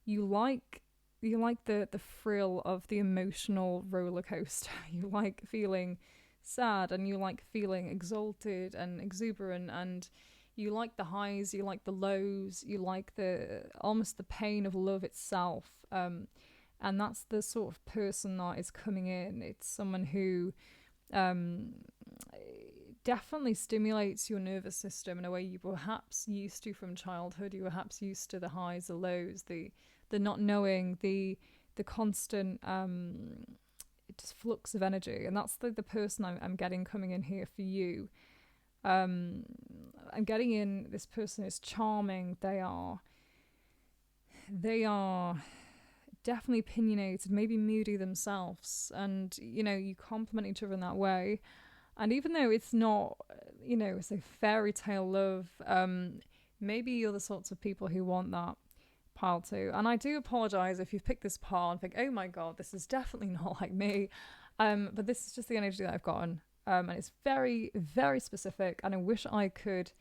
You like the thrill of the emotional roller coaster. You like feeling sad, and you like feeling exalted and exuberant, and you like the highs, you like the lows, you like almost the pain of love itself. And that's the sort of person that is coming in. It's someone who definitely stimulates your nervous system in a way you perhaps used to from childhood. You were perhaps used to the highs, the lows, the not knowing, the constant just flux of energy. And that's the person I'm getting coming in here for you. I'm getting in, this person is charming. They are definitely opinionated, maybe moody themselves, and you complement each other in that way. And even though it's not, it's a fairy tale love, maybe you're the sorts of people who want that pile too. And I do apologize if you've picked this pile and think, oh my god, this is definitely not like me. But this is just the energy that I've gotten, and it's very, very specific. And I wish I could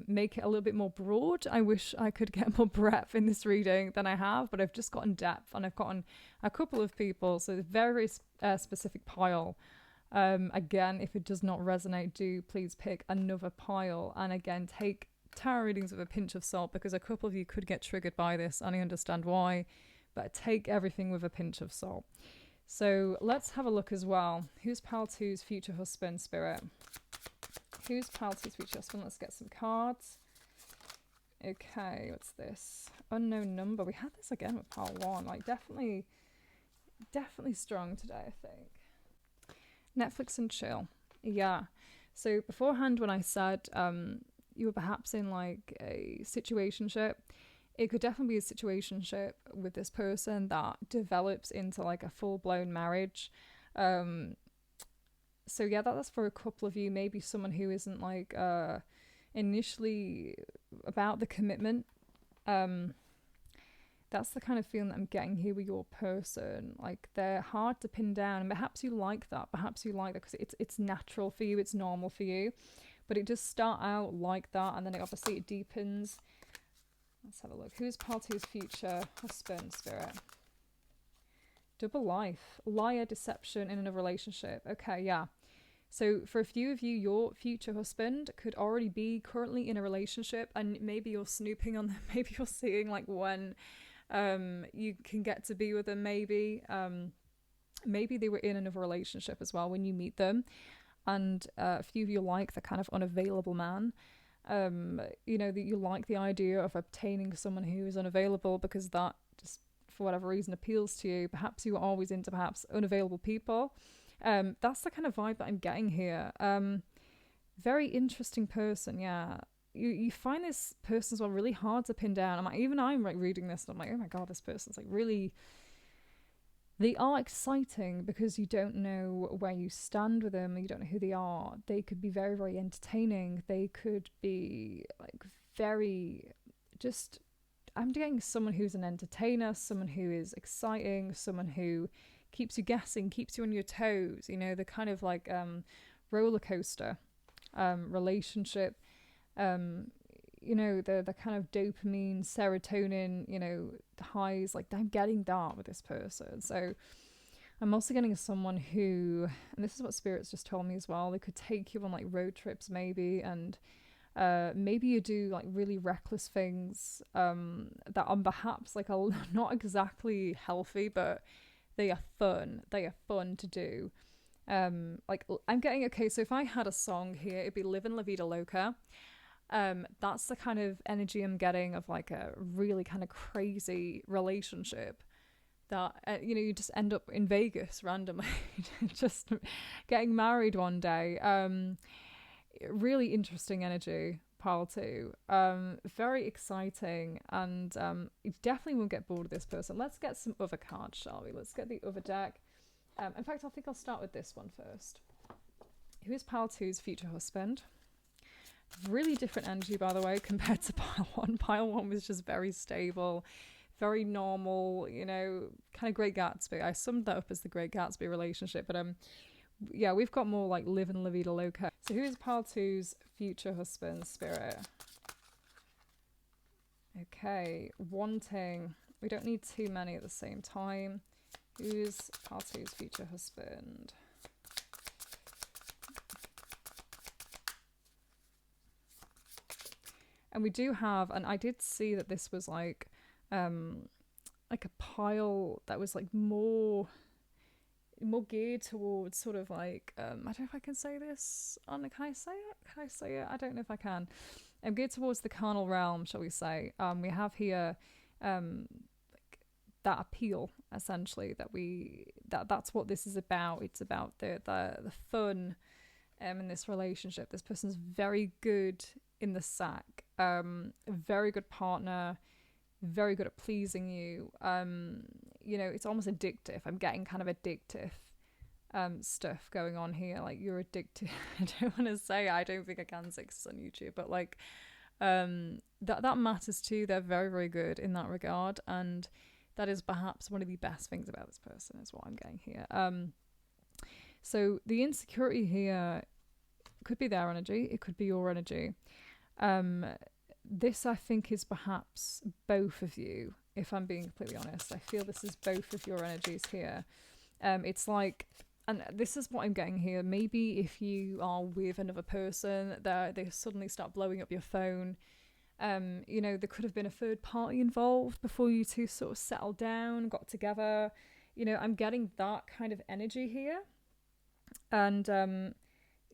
make it a little bit more broad. I wish I could get more breadth in this reading than I have, but I've just gotten depth, and I've gotten a couple of people, so it's a very specific pile. Again, if it does not resonate, do please pick another pile, and again, take tarot readings with a pinch of salt, because a couple of you could get triggered by this, and I understand why, but take everything with a pinch of salt. So let's have a look as well. Who's pile two's future husband, Spirit? Who's pile two's future husband? Let's get some cards. Okay, what's this? Unknown number. We had this again with pile 1. Like, definitely strong today, I think. Netflix and chill. Yeah. So beforehand, when I said you were perhaps in like a situationship, it could definitely be a situationship with this person that develops into like a full-blown marriage. So yeah, that's for a couple of you. Maybe someone who isn't like initially about the commitment. That's the kind of feeling that I'm getting here with your person. Like, they're hard to pin down, and perhaps you like that. Perhaps you like that because it's natural for you, it's normal for you. But it does start out like that, and then obviously it deepens. Let's have a look. Who's pile 2's future husband, Spirit? Double life. Liar, deception in another relationship. Okay, yeah. So for a few of you, your future husband could already be currently in a relationship, and maybe you're snooping on them. Maybe you're seeing like when you can get to be with them. Maybe they were in another relationship as well when you meet them, and a few of you like the kind of unavailable man. You know, that you like the idea of obtaining someone who is unavailable because that just for whatever reason appeals to you. Perhaps you are always into perhaps unavailable people. That's the kind of vibe that I'm getting here. Very interesting person, yeah. You find this person as well really hard to pin down. I'm like reading this and I'm like, oh my god, this person's like really. They are exciting because you don't know where you stand with them. You don't know who they are. They could be very, very entertaining. They could be like very just. I'm getting someone who's an entertainer, someone who is exciting, someone who keeps you guessing, keeps you on your toes. You know, the kind of like roller coaster relationship. You know, the kind of dopamine, serotonin, you know, the highs. Like, I'm getting that with this person. So I'm also getting someone who, and this is what spirits just told me as well, they could take you on like road trips maybe, and maybe you do like really reckless things that are perhaps like not exactly healthy, but they are fun. They are fun to do. Like, I'm getting, okay, so if I had a song here, it'd be Livin' La Vida Loca. That's the kind of energy I'm getting of like a really kind of crazy relationship that, you know, you just end up in Vegas randomly, just getting married one day. Really interesting energy, pile 2. Very exciting, and you definitely won't get bored of this person. Let's get some other cards, shall we? Let's get the other deck. In fact, I think I'll start with this one first. Who is pile 2's future husband? Really different energy, by the way, compared to pile 1. Pile 1 was just very stable, very normal, you know, kind of Great Gatsby. I summed that up as the Great Gatsby relationship, but yeah, we've got more like Livin' La Vida Loca. So who's pile 2's future husband, Spirit? Okay, wanting. We don't need too many at the same time. Who's pile 2's future husband? And we do have, and I did see that this was like a pile that was like more geared towards sort of like I don't know if I can say this on. Can I say it? Can I say it? I don't know if I can. I'm geared towards the carnal realm, shall we say? We have here like that appeal, essentially, that's what this is about. It's about the fun in this relationship. This person's very good in the sack, very good partner, very good at pleasing you. You know, it's almost addictive. I'm getting kind of addictive stuff going on here. Like, you're addicted. I don't want to say, I don't think I can say this on YouTube, but like that matters too. They're very, very good in that regard, and that is perhaps one of the best things about this person, is what I'm getting here. So the insecurity here could be their energy, it could be your energy. This, I think, is perhaps both of you, if I'm being completely honest. I feel this is both of your energies here. It's like, and this is what I'm getting here, maybe if you are with another person, they suddenly start blowing up your phone. You know, there could have been a third party involved before you two sort of settled down, got together. You know, I'm getting that kind of energy here. And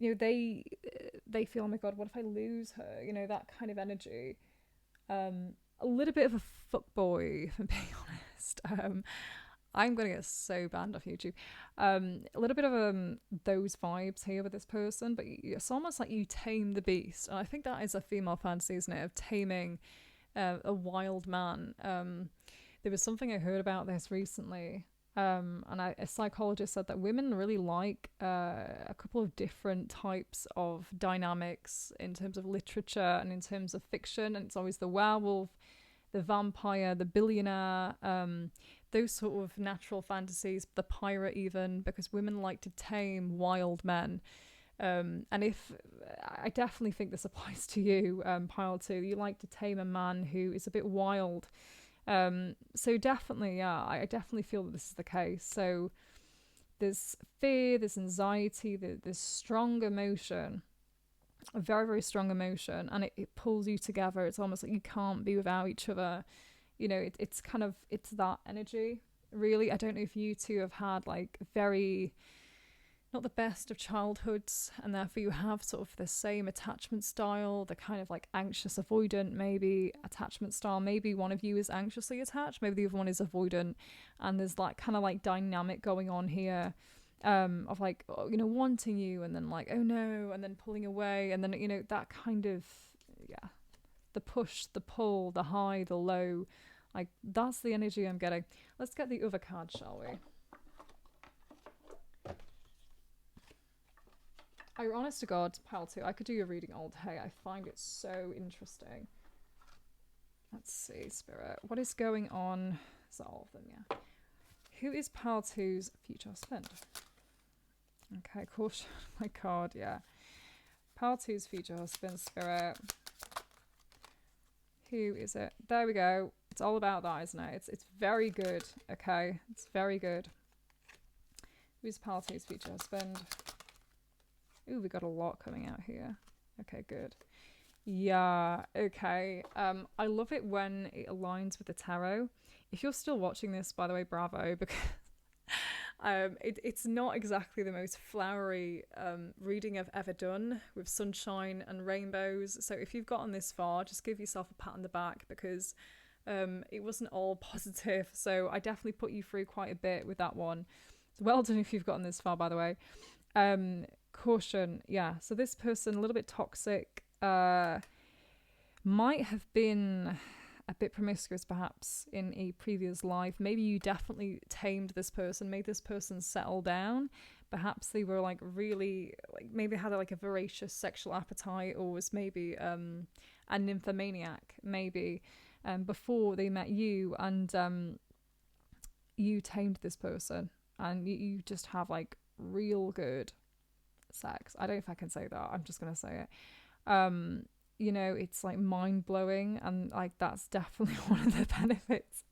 you know, they feel, oh my god, what if I lose her? You know, that kind of energy. A little bit of a fuckboy, if I'm being honest. I'm gonna get so banned off YouTube. A little bit of those vibes here with this person, but it's almost like you tame the beast, and I think that is a female fantasy, isn't it? Of taming a wild man. There was something I heard about this recently, and a psychologist said that women really like a couple of different types of dynamics in terms of literature and in terms of fiction, and it's always the werewolf, the vampire, the billionaire, those sort of natural fantasies, the pirate even, because women like to tame wild men. And if I definitely think this applies to you, Pile 2, you like to tame a man who is a bit wild. So definitely, yeah, I definitely feel that this is the case. So there's fear, there's anxiety, there's strong emotion, a very, very strong emotion, and it pulls you together. It's almost like you can't be without each other. You know, it's kind of, it's that energy, really. I don't know if you two have had like very, not the best of childhoods, and therefore you have sort of the same attachment style, the kind of like anxious avoidant maybe attachment style. Maybe one of you is anxiously attached, maybe the other one is avoidant, and there's like kind of like dynamic going on here, of like, you know, wanting you and then like, oh no, and then pulling away, and then, you know, that kind of, yeah, the push, the pull, the high, the low, like that's the energy I'm getting. Let's get the other card, shall we? I honest to God, Pile 2, I could do your reading all day. I find it so interesting. Let's see, Spirit. What is going on? Is that all of them? Yeah. Who is Pile 2's future husband? Okay, caution. My card, yeah. Pile 2's future husband, Spirit. Who is it? There we go. It's all about that, isn't it? It's very good, okay? It's very good. Who's Pile 2's future husband? Ooh, we got a lot coming out here. Okay, good. Yeah, okay. I love it when it aligns with the tarot. If you're still watching this, by the way, bravo, because it's not exactly the most flowery reading I've ever done with sunshine and rainbows. So if you've gotten this far, just give yourself a pat on the back, because it wasn't all positive. So I definitely put you through quite a bit with that one. So well done if you've gotten this far, by the way. Caution, yeah. So this person, a little bit toxic, might have been a bit promiscuous perhaps in a previous life. Maybe you definitely tamed this person, made this person settle down. Perhaps they were like really, like maybe had like a voracious sexual appetite, or was maybe a nymphomaniac maybe before they met you, and you tamed this person, and you just have like real good sex. I don't know if I can say that. I'm just gonna say it. You know, it's like mind-blowing, and like that's definitely one of the benefits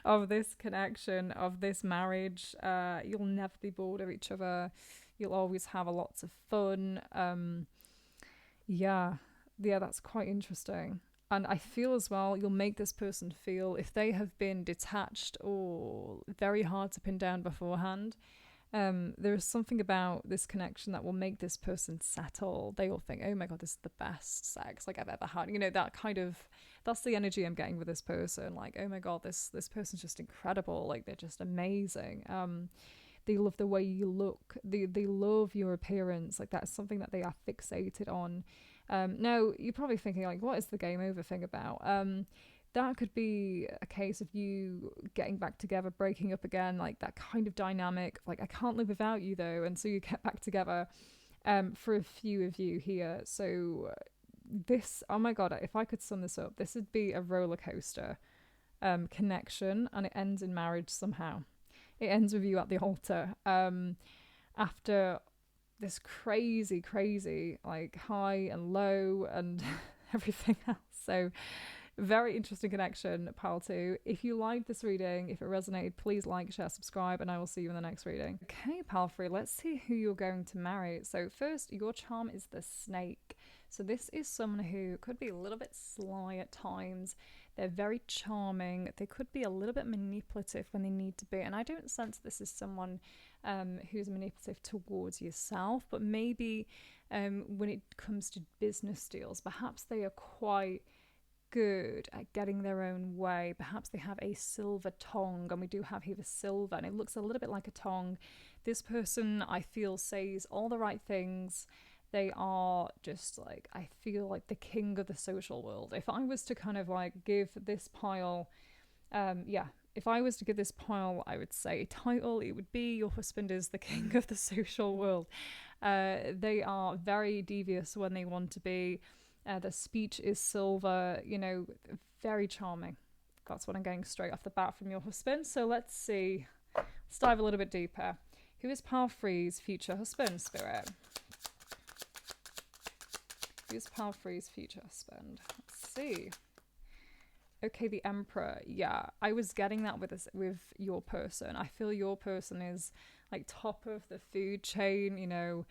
of this connection, of this marriage. You'll never be bored of each other. You'll always have a lots of fun. Yeah, that's quite interesting. And I feel as well, you'll make this person feel, if they have been detached or very hard to pin down beforehand, there is something about this connection that will make this person settle. They will think, oh my God, this is the best sex like I've ever had. You know, that kind of, that's the energy I'm getting with this person. Like, oh my God, this person's just incredible. Like, they're just amazing. They love the way you look. They love your appearance. Like, that's something that they are fixated on. Now, you're probably thinking, like, what is the game over thing about? That could be a case of you getting back together, breaking up again, like that kind of dynamic. Like, I can't live without you, though. And so you get back together for a few of you here. So this, oh my God, if I could sum this up, this would be a roller coaster connection, and it ends in marriage somehow. It ends with you at the altar after this crazy, like high and low and everything else. So very interesting connection, Pile 2. If you liked this reading, if it resonated, please like, share, subscribe, and I will see you in the next reading. Okay, Pile 3, let's see who you're going to marry. So first, your charm is the snake. So this is someone who could be a little bit sly at times. They're very charming. They could be a little bit manipulative when they need to be. And I don't sense this is someone who's manipulative towards yourself, but maybe when it comes to business deals, perhaps they are quite good at getting their own way. Perhaps they have a silver tongue, and we do have here the silver, and it looks a little bit like a tongue. This person, I feel, says all the right things. They are just like, I feel like the king of the social world. If I was to kind of like give this pile, if I was to give this pile, I would say a title, it would be your husband is the king of the social world. They are very devious when they want to be. The speech is silver, you know, very charming. That's what I'm getting straight off the bat from your husband. So let's see. Let's dive a little bit deeper. Who is Palfrey's future husband, Spirit? Who's Palfrey's future husband? Let's see. Okay, the Emperor. Yeah, I was getting that with your person. I feel your person is like top of the food chain, you know.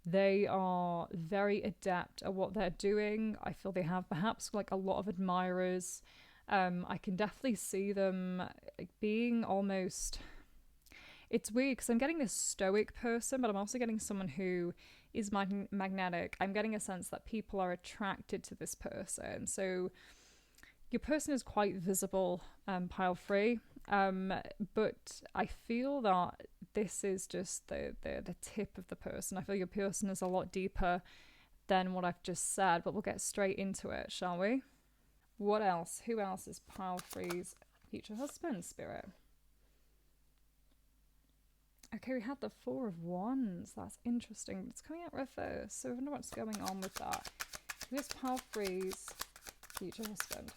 They are very adept at what they're doing. I feel they have perhaps like a lot of admirers. I can definitely see them like being almost... It's weird because I'm getting this stoic person, but I'm also getting someone who is magnetic. I'm getting a sense that people are attracted to this person. So your person is quite visible, pile free. But I feel that this is just the tip of the person. I feel your person is a lot deeper than what I've just said, but we'll get straight into it, shall we? What else? Who else is pile free's future husband, Spirit? Okay, we had the Four of Wands. That's interesting. It's coming out reverse, so I wonder what's going on with that. Who is Palfrey's future husband?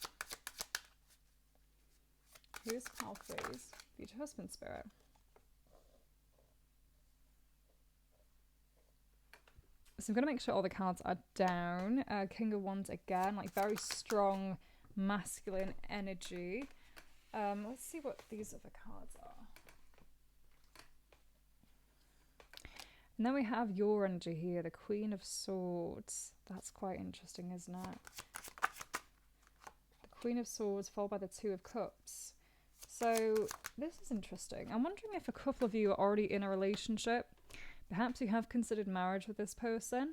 Who is Palfrey's future husband, Spirit? So I'm going to make sure all the cards are down. King of Wands again, like very strong masculine energy. Let's see what these other cards are. And then we have your energy here, the Queen of Swords. That's quite interesting, isn't it? The Queen of Swords followed by the Two of Cups. So this is interesting. I'm wondering if a couple of you are already in a relationship. Perhaps you have considered marriage with this person.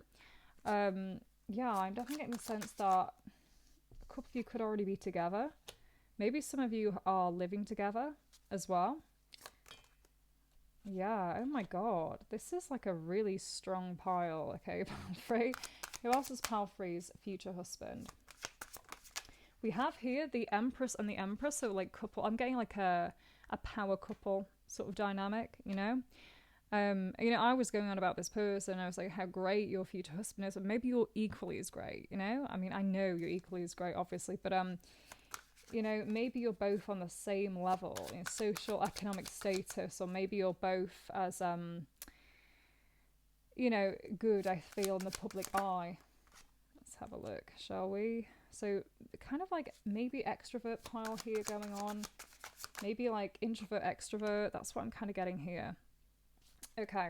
Yeah, I'm definitely getting the sense that a couple of you could already be together. Maybe some of you are living together as well. Yeah, oh my god. This is like a really strong pile. Okay, Palfrey. Who else is Palfrey's future husband? We have here the Empress and the Emperor, so like couple. I'm getting like a power couple sort of dynamic, you know? I was going on about this person. I was like, how great your future husband is, but maybe you're equally as great, you know? I mean, I know you're equally as great, obviously, but maybe you're both on the same level in social economic status, or maybe you're both as good, I feel, in the public eye. Let's have a look, shall we? So kind of like maybe extrovert pile here going on, maybe like introvert extrovert. That's what I'm kind of getting here. Okay,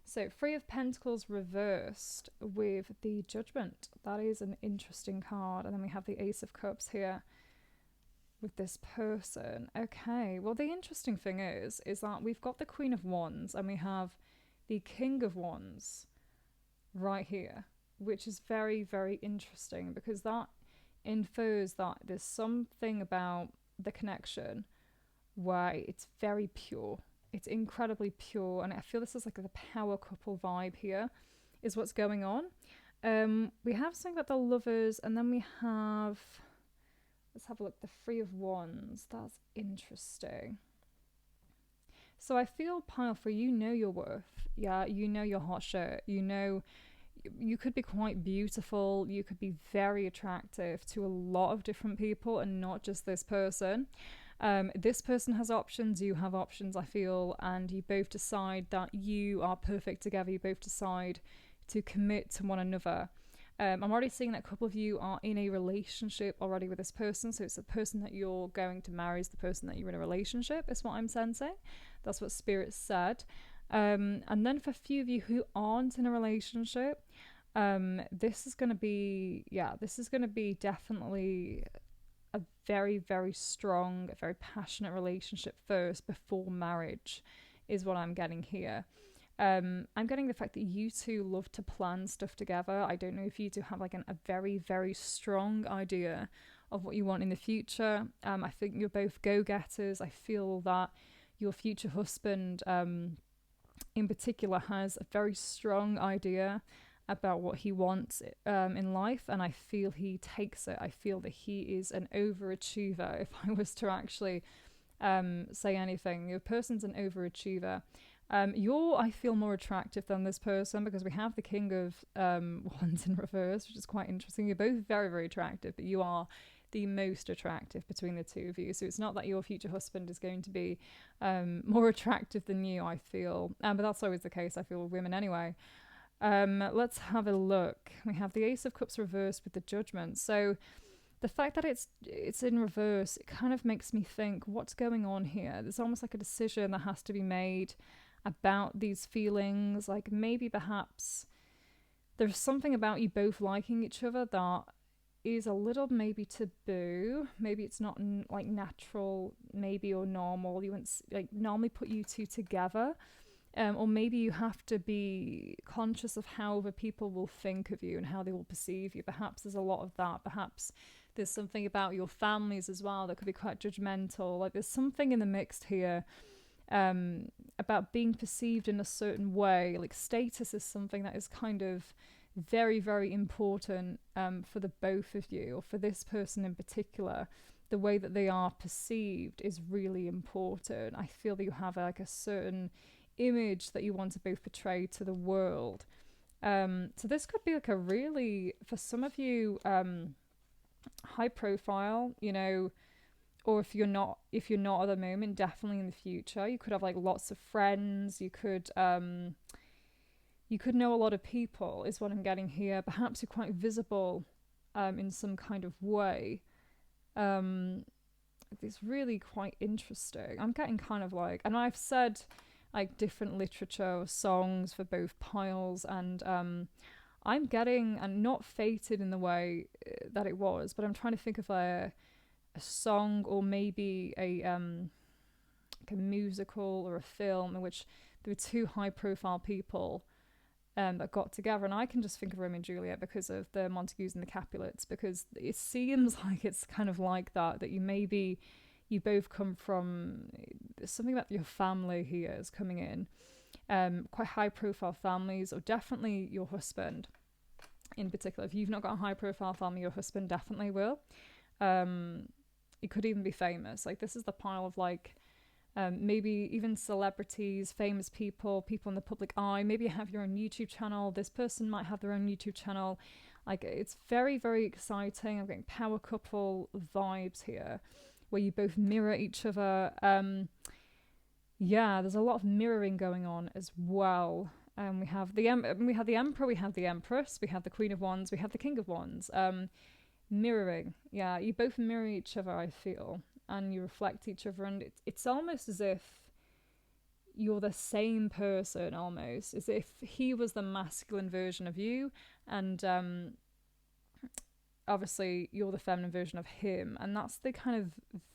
so Three of Pentacles reversed with the Judgment. That is an interesting card. And then we have the Ace of Cups here with this person. Okay, well, the interesting thing is that we've got the Queen of Wands and we have the King of Wands right here, which is very, very interesting because that infers that there's something about the connection where it's very pure. It's incredibly pure, and I feel this is like the power couple vibe here is what's going on. We have something about the Lovers, and then we have, let's have a look, the Three of Wands. That's interesting. So I feel, Palfrey, you know your worth. Yeah, you know your hot shirt. You know you could be quite beautiful. You could be very attractive to a lot of different people and not just this person. This person has options, you have options, I feel, and you both decide that you are perfect together. You both decide to commit to one another. I'm already seeing that a couple of you are in a relationship already with this person, so it's the person that you're going to marry is the person that you're in a relationship, is what I'm sensing. That's what Spirit said. And then for a few of you who aren't in a relationship, this is going to be definitely a very, very strong, very passionate relationship first before marriage is what I'm getting here. I'm getting the fact that you two love to plan stuff together. I don't know if you two have like a very, very strong idea of what you want in the future. I think you're both go-getters. I feel that your future husband, in particular, has a very strong idea about what he wants in life, and I feel he takes it. I feel that he is an overachiever. If I was to actually say anything, your person's an overachiever. You're, I feel, more attractive than this person because we have the King of Wands in reverse, which is quite interesting. You're both very, very attractive, but you are the most attractive between the two of you. So it's not that your future husband is going to be more attractive than you, I feel. But that's always the case, I feel, with women anyway. Let's have a look. We have the Ace of Cups reversed with the Judgment. So the fact that it's in reverse, it kind of makes me think, what's going on here? There's almost like a decision that has to be made about these feelings. Like maybe perhaps there's something about you both liking each other that is a little maybe taboo. Maybe it's not like natural, maybe, or normal. You wouldn't like normally put you two together. Or maybe you have to be conscious of how other people will think of you and how they will perceive you. Perhaps there's a lot of that. Perhaps there's something about your families as well that could be quite judgmental. Like there's something in the mix here about being perceived in a certain way. Like status is something that is kind of very, very important for the both of you, or for this person in particular. The way that they are perceived is really important. I feel that you have like a certain image that you want to both portray to the world. So this could be like a really, for some of you, high profile, you know, or if you're not at the moment, definitely in the future. You could have like lots of friends. You could know a lot of people is what I'm getting here. Perhaps you're quite visible in some kind of way. It's really quite interesting. I'm getting kind of like, and I've said like different literature or songs for both piles, and I'm getting, and not fated in the way that it was, but I'm trying to think of a song or maybe like a musical or a film in which there were two high profile people that got together, and I can just think of Romeo and Juliet because of the Montagues and the Capulets, because it seems like it's kind of like that you both come from, there's something about your family here is coming in, quite high profile families, or definitely your husband in particular. If you've not got a high profile family, your husband definitely will. It could even be famous. Like this is the pile of like maybe even celebrities, famous people in the public eye. Maybe you have your own YouTube channel. This person might have their own YouTube channel. Like it's very, very exciting. I'm getting power couple vibes here, where you both mirror each other. Yeah, there's a lot of mirroring going on as well. We have the Emperor, we have the Empress, we have the Queen of Wands, we have the King of Wands. Mirroring, yeah, you both mirror each other, I feel, and you reflect each other, and it's almost as if you're the same person, almost as if he was the masculine version of you, and obviously you're the feminine version of him, and that's the kind of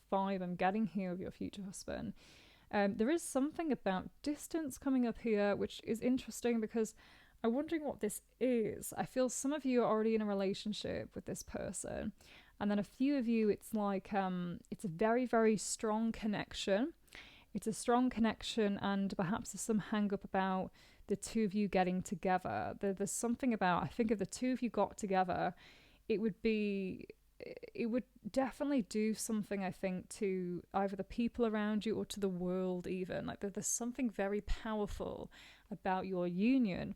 vibe I'm getting here with your future husband. There is something about distance coming up here, which is interesting because I'm wondering what this is. I feel some of you are already in a relationship with this person, and then a few of you, it's like it's a very, very strong connection. It's a strong connection, and perhaps there's some hang up about the two of you getting together. There's something about, I think if the two of you got together, it would definitely do something, I think, to either the people around you or to the world even. Like there's something very powerful about your union.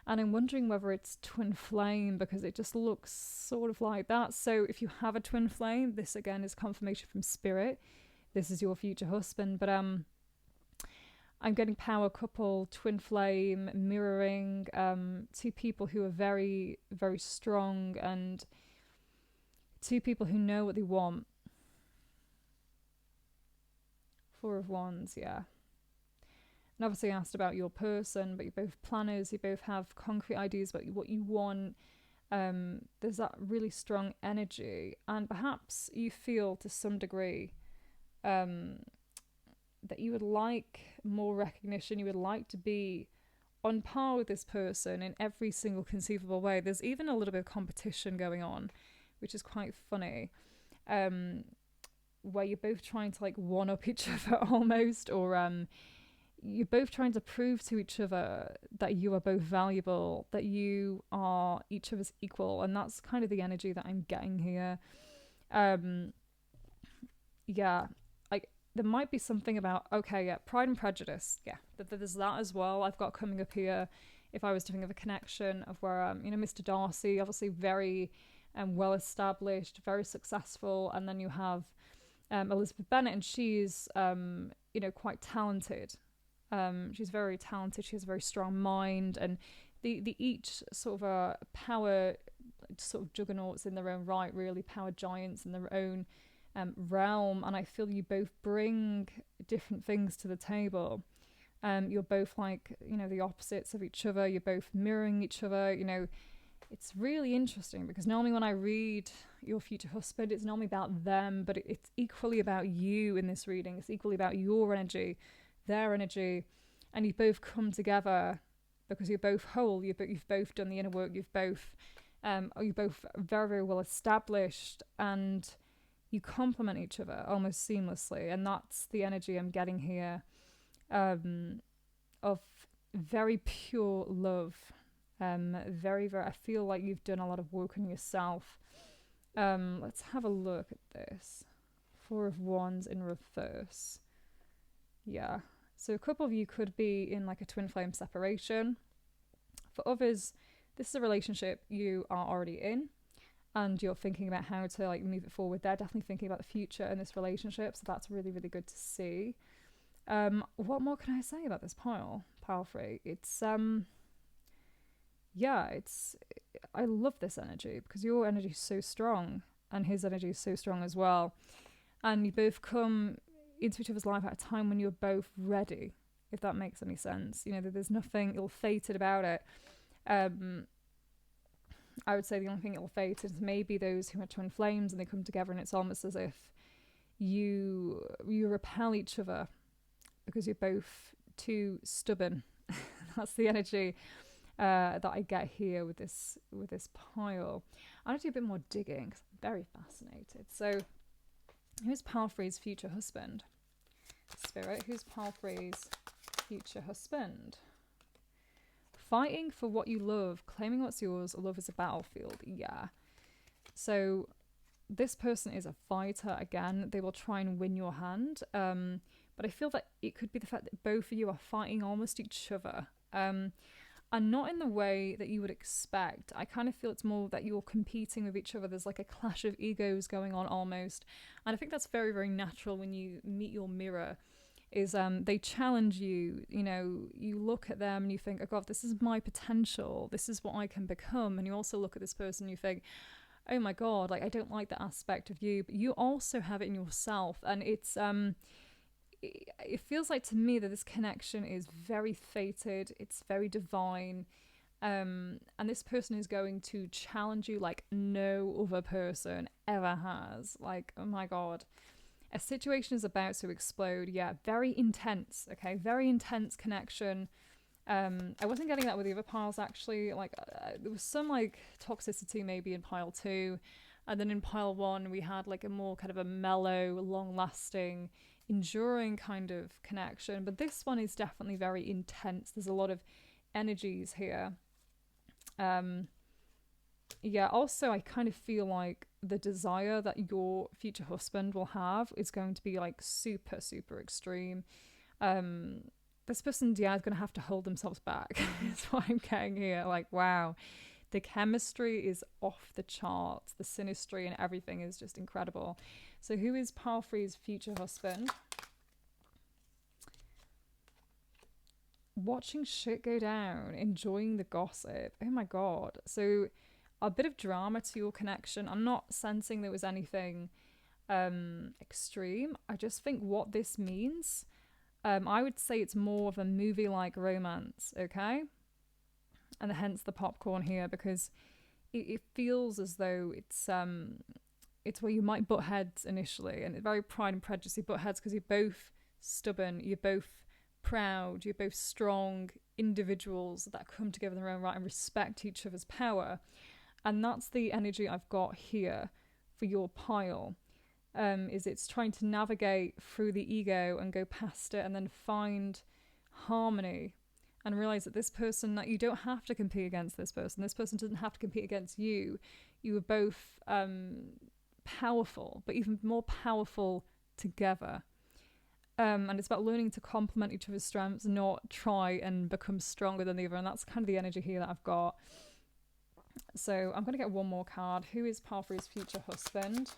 And I'm wondering whether it's twin flame, because it just looks sort of like that. So if you have a twin flame, this again is confirmation from spirit. This is your future husband. But I'm getting power couple, twin flame, mirroring, two people who are very, very strong, and two people who know what they want. Four of Wands, yeah. And obviously I asked about your person, but you're both planners, you both have concrete ideas about what you want. There's that really strong energy, and perhaps you feel to some degree that you would like more recognition, you would like to be on par with this person in every single conceivable way. There's even a little bit of competition going on, which is quite funny, where you're both trying to like one up each other almost, or you're both trying to prove to each other that you are both valuable, that you are each other's equal, and that's kind of the energy that I'm getting here. Yeah, like there might be something about, okay, yeah, Pride and Prejudice, yeah, there's that as well. I've got coming up here, if I was to think of a connection of where, Mr. Darcy, obviously very well established, very successful, and then you have Elizabeth Bennet, and she's quite talented. She's very talented. She has a very strong mind, and the each sort of power sort of juggernauts in their own right, really power giants in their own realm. And I feel you both bring different things to the table. You're both like the opposites of each other. You're both mirroring each other. It's really interesting because normally when I read your future husband, it's normally about them, but it's equally about you in this reading. It's equally about your energy, their energy, and you both come together because you're both whole. You've both done the inner work. You're both very, very well established, and you complement each other almost seamlessly. And that's the energy I'm getting here, of very pure love. Very, very. I feel like you've done a lot of work on yourself. Let's have a look at this. 4 of Wands in reverse. Yeah. So a couple of you could be in like a twin flame separation. For others, this is a relationship you are already in and you're thinking about how to like move it forward. They're definitely thinking about the future in this relationship, so that's really, really good to see. What more can I say about this pile 3? It's I love this energy because your energy is so strong and his energy is so strong as well. And you both come into each other's life at a time when you're both ready, if that makes any sense. There's nothing ill-fated about it. I would say the only thing ill-fated is maybe those who are twin flames and they come together and it's almost as if you repel each other because you're both too stubborn. That's the energy that I get here with this pile. I'm going to do a bit more digging because I'm very fascinated. So who's pile 3's future husband? Spirit, who's pile 3's future husband? Fighting for what you love, claiming what's yours. Love is a battlefield. Yeah. So this person is a fighter again. They will try and win your hand. But I feel that it could be the fact that both of you are fighting almost each other. And not in the way that you would expect. I kind of feel it's more that you're competing with each other. There's like a clash of egos going on almost. And I think that's very, very natural when you meet your mirror. Is they challenge you, you look at them and you think, oh God, this is my potential. This is what I can become. And you also look at this person and you think, oh my God, like I don't like that aspect of you. But you also have it in yourself. And it's it feels like to me that this connection is very fated. It's very divine. And this person is going to challenge you like no other person ever has. Like, oh my God. A situation is about to explode. Yeah, very intense. Okay, very intense connection. I wasn't getting that with the other piles actually. Like there was some like toxicity maybe in pile 2, and then in pile 1 we had like a more kind of a mellow, long-lasting, enduring kind of connection. But this one is definitely very intense. There's a lot of energies here. Yeah, also I kind of feel like the desire that your future husband will have is going to be like super, super extreme. This person, yeah, is going to have to hold themselves back. That's what I'm getting here. Like, wow, the chemistry is off the charts. The synastry and everything is just incredible. So who is pile 3's future husband? Watching shit go down, enjoying the gossip. Oh my God. So a bit of drama to your connection. I'm not sensing there was anything extreme. I just think what this means, I would say it's more of a movie-like romance, okay? And hence the popcorn here, because it feels as though it's where you might butt heads initially, and it's very Pride and Prejudice butt heads because you're both stubborn, you're both proud, you're both strong individuals that come together in their own right and respect each other's power. And that's the energy I've got here for your pile. Is it's trying to navigate through the ego and go past it and then find harmony and realize that this person, that you don't have to compete against this person doesn't have to compete against you. You are both powerful, but even more powerful together. And it's about learning to complement each other's strengths, not try and become stronger than the other. And that's kind of the energy here that I've got. So I'm going to get one more card. Who is Pile 3's future husband?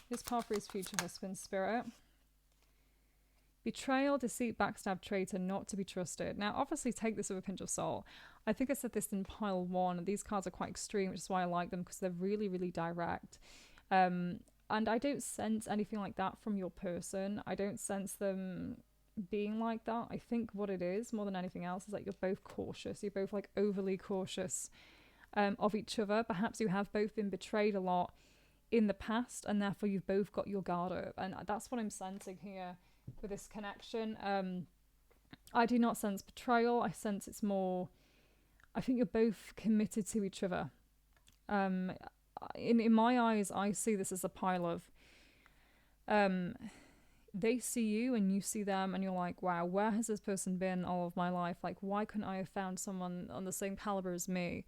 Who's Pile 3's future husband, Spirit? Betrayal, deceit, backstab, traitor, not to be trusted. Now, obviously, take this with a pinch of salt. I think I said this in Pile 1. These cards are quite extreme, which is why I like them, because they're really, really direct. And I don't sense anything like that from your person. I don't sense them being like that. I think what it is, more than anything else, is that you're both cautious. You're both like overly cautious of each other. Perhaps you have both been betrayed a lot in the past, and therefore you've both got your guard up. And that's what I'm sensing here with this connection. I do not sense betrayal. I sense it's more, I think you're both committed to each other. In my eyes, I see this as a pile of they see you and you see them, and you're like, wow, where has this person been all of my life? Like, why couldn't I have found someone on the same caliber as me?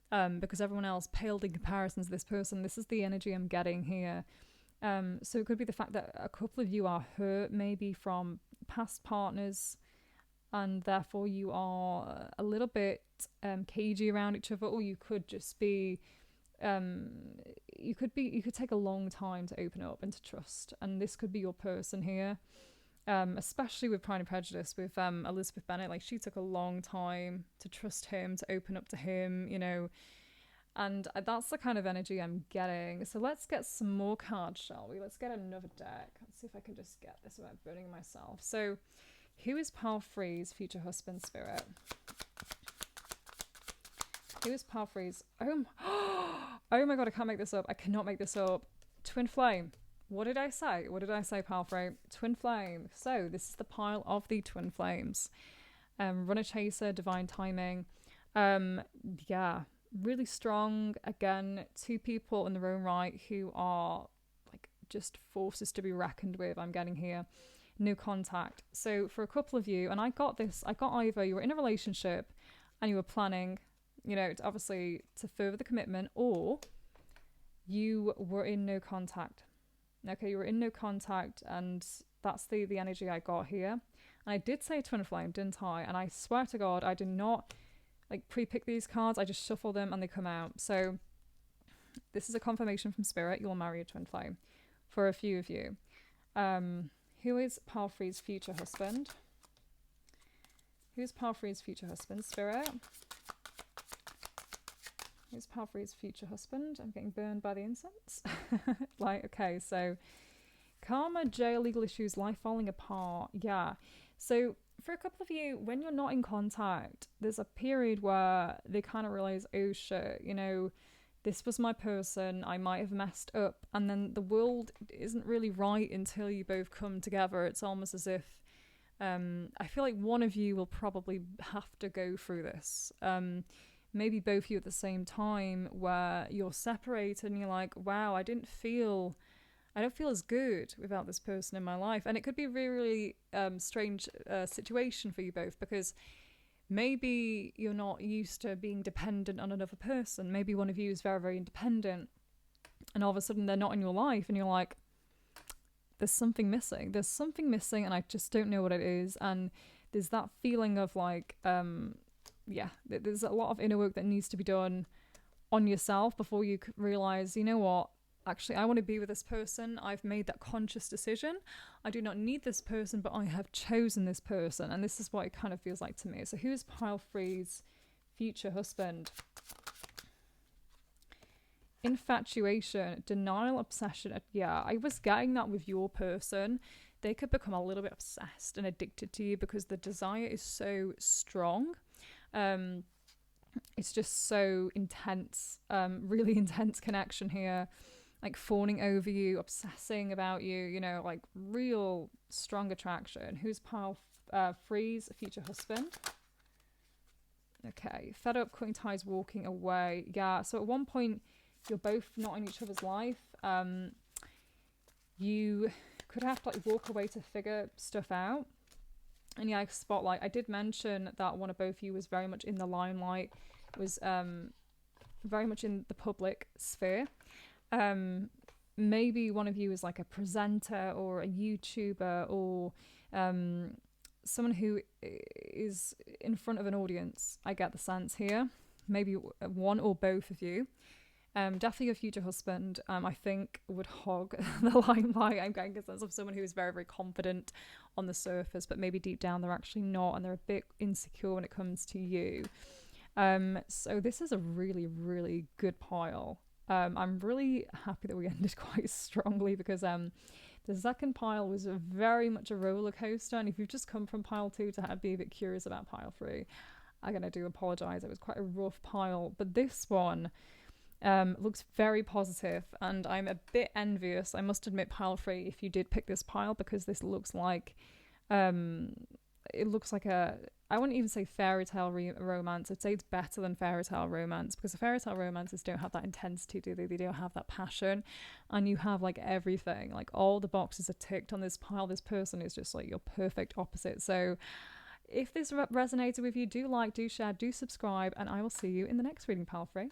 Because everyone else paled in comparison to this person. This is the energy I'm getting here. So it could be the fact that a couple of you are hurt maybe from past partners, and therefore you are a little bit cagey around each other, or you could just be you could take a long time to open up and to trust, and this could be your person here, especially with Pride and Prejudice with Elizabeth Bennet. Like, she took a long time to trust him, to open up to him, you know, and that's the kind of energy I'm getting. So let's get some more cards, shall we? Let's get another deck. Let's see if I can just get this without burning myself. So who is Pile 3's future husband, Spirit? Who is Pile 3's? Oh my god, I can't make this up. I cannot make this up. Twin Flame. What did I say? What did I say, Pile 3? Twin Flame. So this is the pile of the Twin Flames. Runner Chaser, Divine Timing. Yeah, really strong. Again, two people in their own right who are like just forces to be reckoned with, I'm getting here. No contact. So for a couple of you, and I got either you were in a relationship and you were planning, you know, obviously to further the commitment, or you were in no contact. Okay, you were in no contact, and that's the energy I got here. And I did say Twin Flame, didn't I? And I swear to God, I did not like pre-pick these cards. I just shuffle them and they come out. So this is a confirmation from Spirit. You'll marry a Twin Flame for a few of you. Who is Pile 3's future husband? Who's Pile 3's future husband, Spirit? Who's Pile 3's future husband? I'm getting burned by the incense. Like, okay, so karma, jail, legal issues, life falling apart. Yeah. So for a couple of you, when you're not in contact, there's a period where they kind of realize, oh shit, you know, this was my person, I might have messed up. And then the world isn't really right until you both come together. It's almost as if, I feel like one of you will probably have to go through this. Maybe both of you at the same time, where you're separated and you're like, wow, I don't feel as good without this person in my life. And it could be a really, really strange situation for you both, because maybe you're not used to being dependent on another person. Maybe one of you is very, very independent, and all of a sudden they're not in your life, and you're like, there's something missing. There's something missing, and I just don't know what it is. And there's that feeling of like, yeah, there's a lot of inner work that needs to be done on yourself before you realize, you know what, actually, I want to be with this person. I've made that conscious decision. I do not need this person, but I have chosen this person. And this is what it kind of feels like to me. So who's Pile 3's future husband? Infatuation, denial, obsession. Yeah, I was getting that with your person. They could become a little bit obsessed and addicted to you because the desire is so strong. It's just so intense, really intense connection here. like fawning over you, obsessing about you, you know, like real strong attraction. Who's pile three's future husband? Okay, fed up, cutting ties, walking away. Yeah, so at one point you're both not in each other's life. You could have to like walk away to figure stuff out. And yeah, spotlight. I did mention that one of both of you was very much in the limelight, was very much in the public sphere. Maybe one of you is like a presenter or a YouTuber or someone who is in front of an audience. I get the sense here. Maybe one or both of you. Definitely your future husband, I think, would hog the limelight. I'm getting a sense of someone who is very, very confident on the surface, but maybe deep down they're actually not, and they're a bit insecure when it comes to you. So this is a really, really good pile. I'm really happy that we ended quite strongly because the second pile was very much a roller coaster, and if you've just come from pile 2 to be a bit curious about pile 3, I do apologise. It was quite a rough pile, but this one looks very positive, and I'm a bit envious, I must admit, pile 3, if you did pick this pile, because this looks like it looks like a, I wouldn't even say fairy tale romance. I'd say it's better than fairy tale romance, because the fairy tale romances don't have that intensity, do they? They don't have that passion, and you have like everything, like all the boxes are ticked on this pile. This person is just like your perfect opposite. So if this resonated with you, do like, do share, do subscribe, and I will see you in the next reading, pile 3.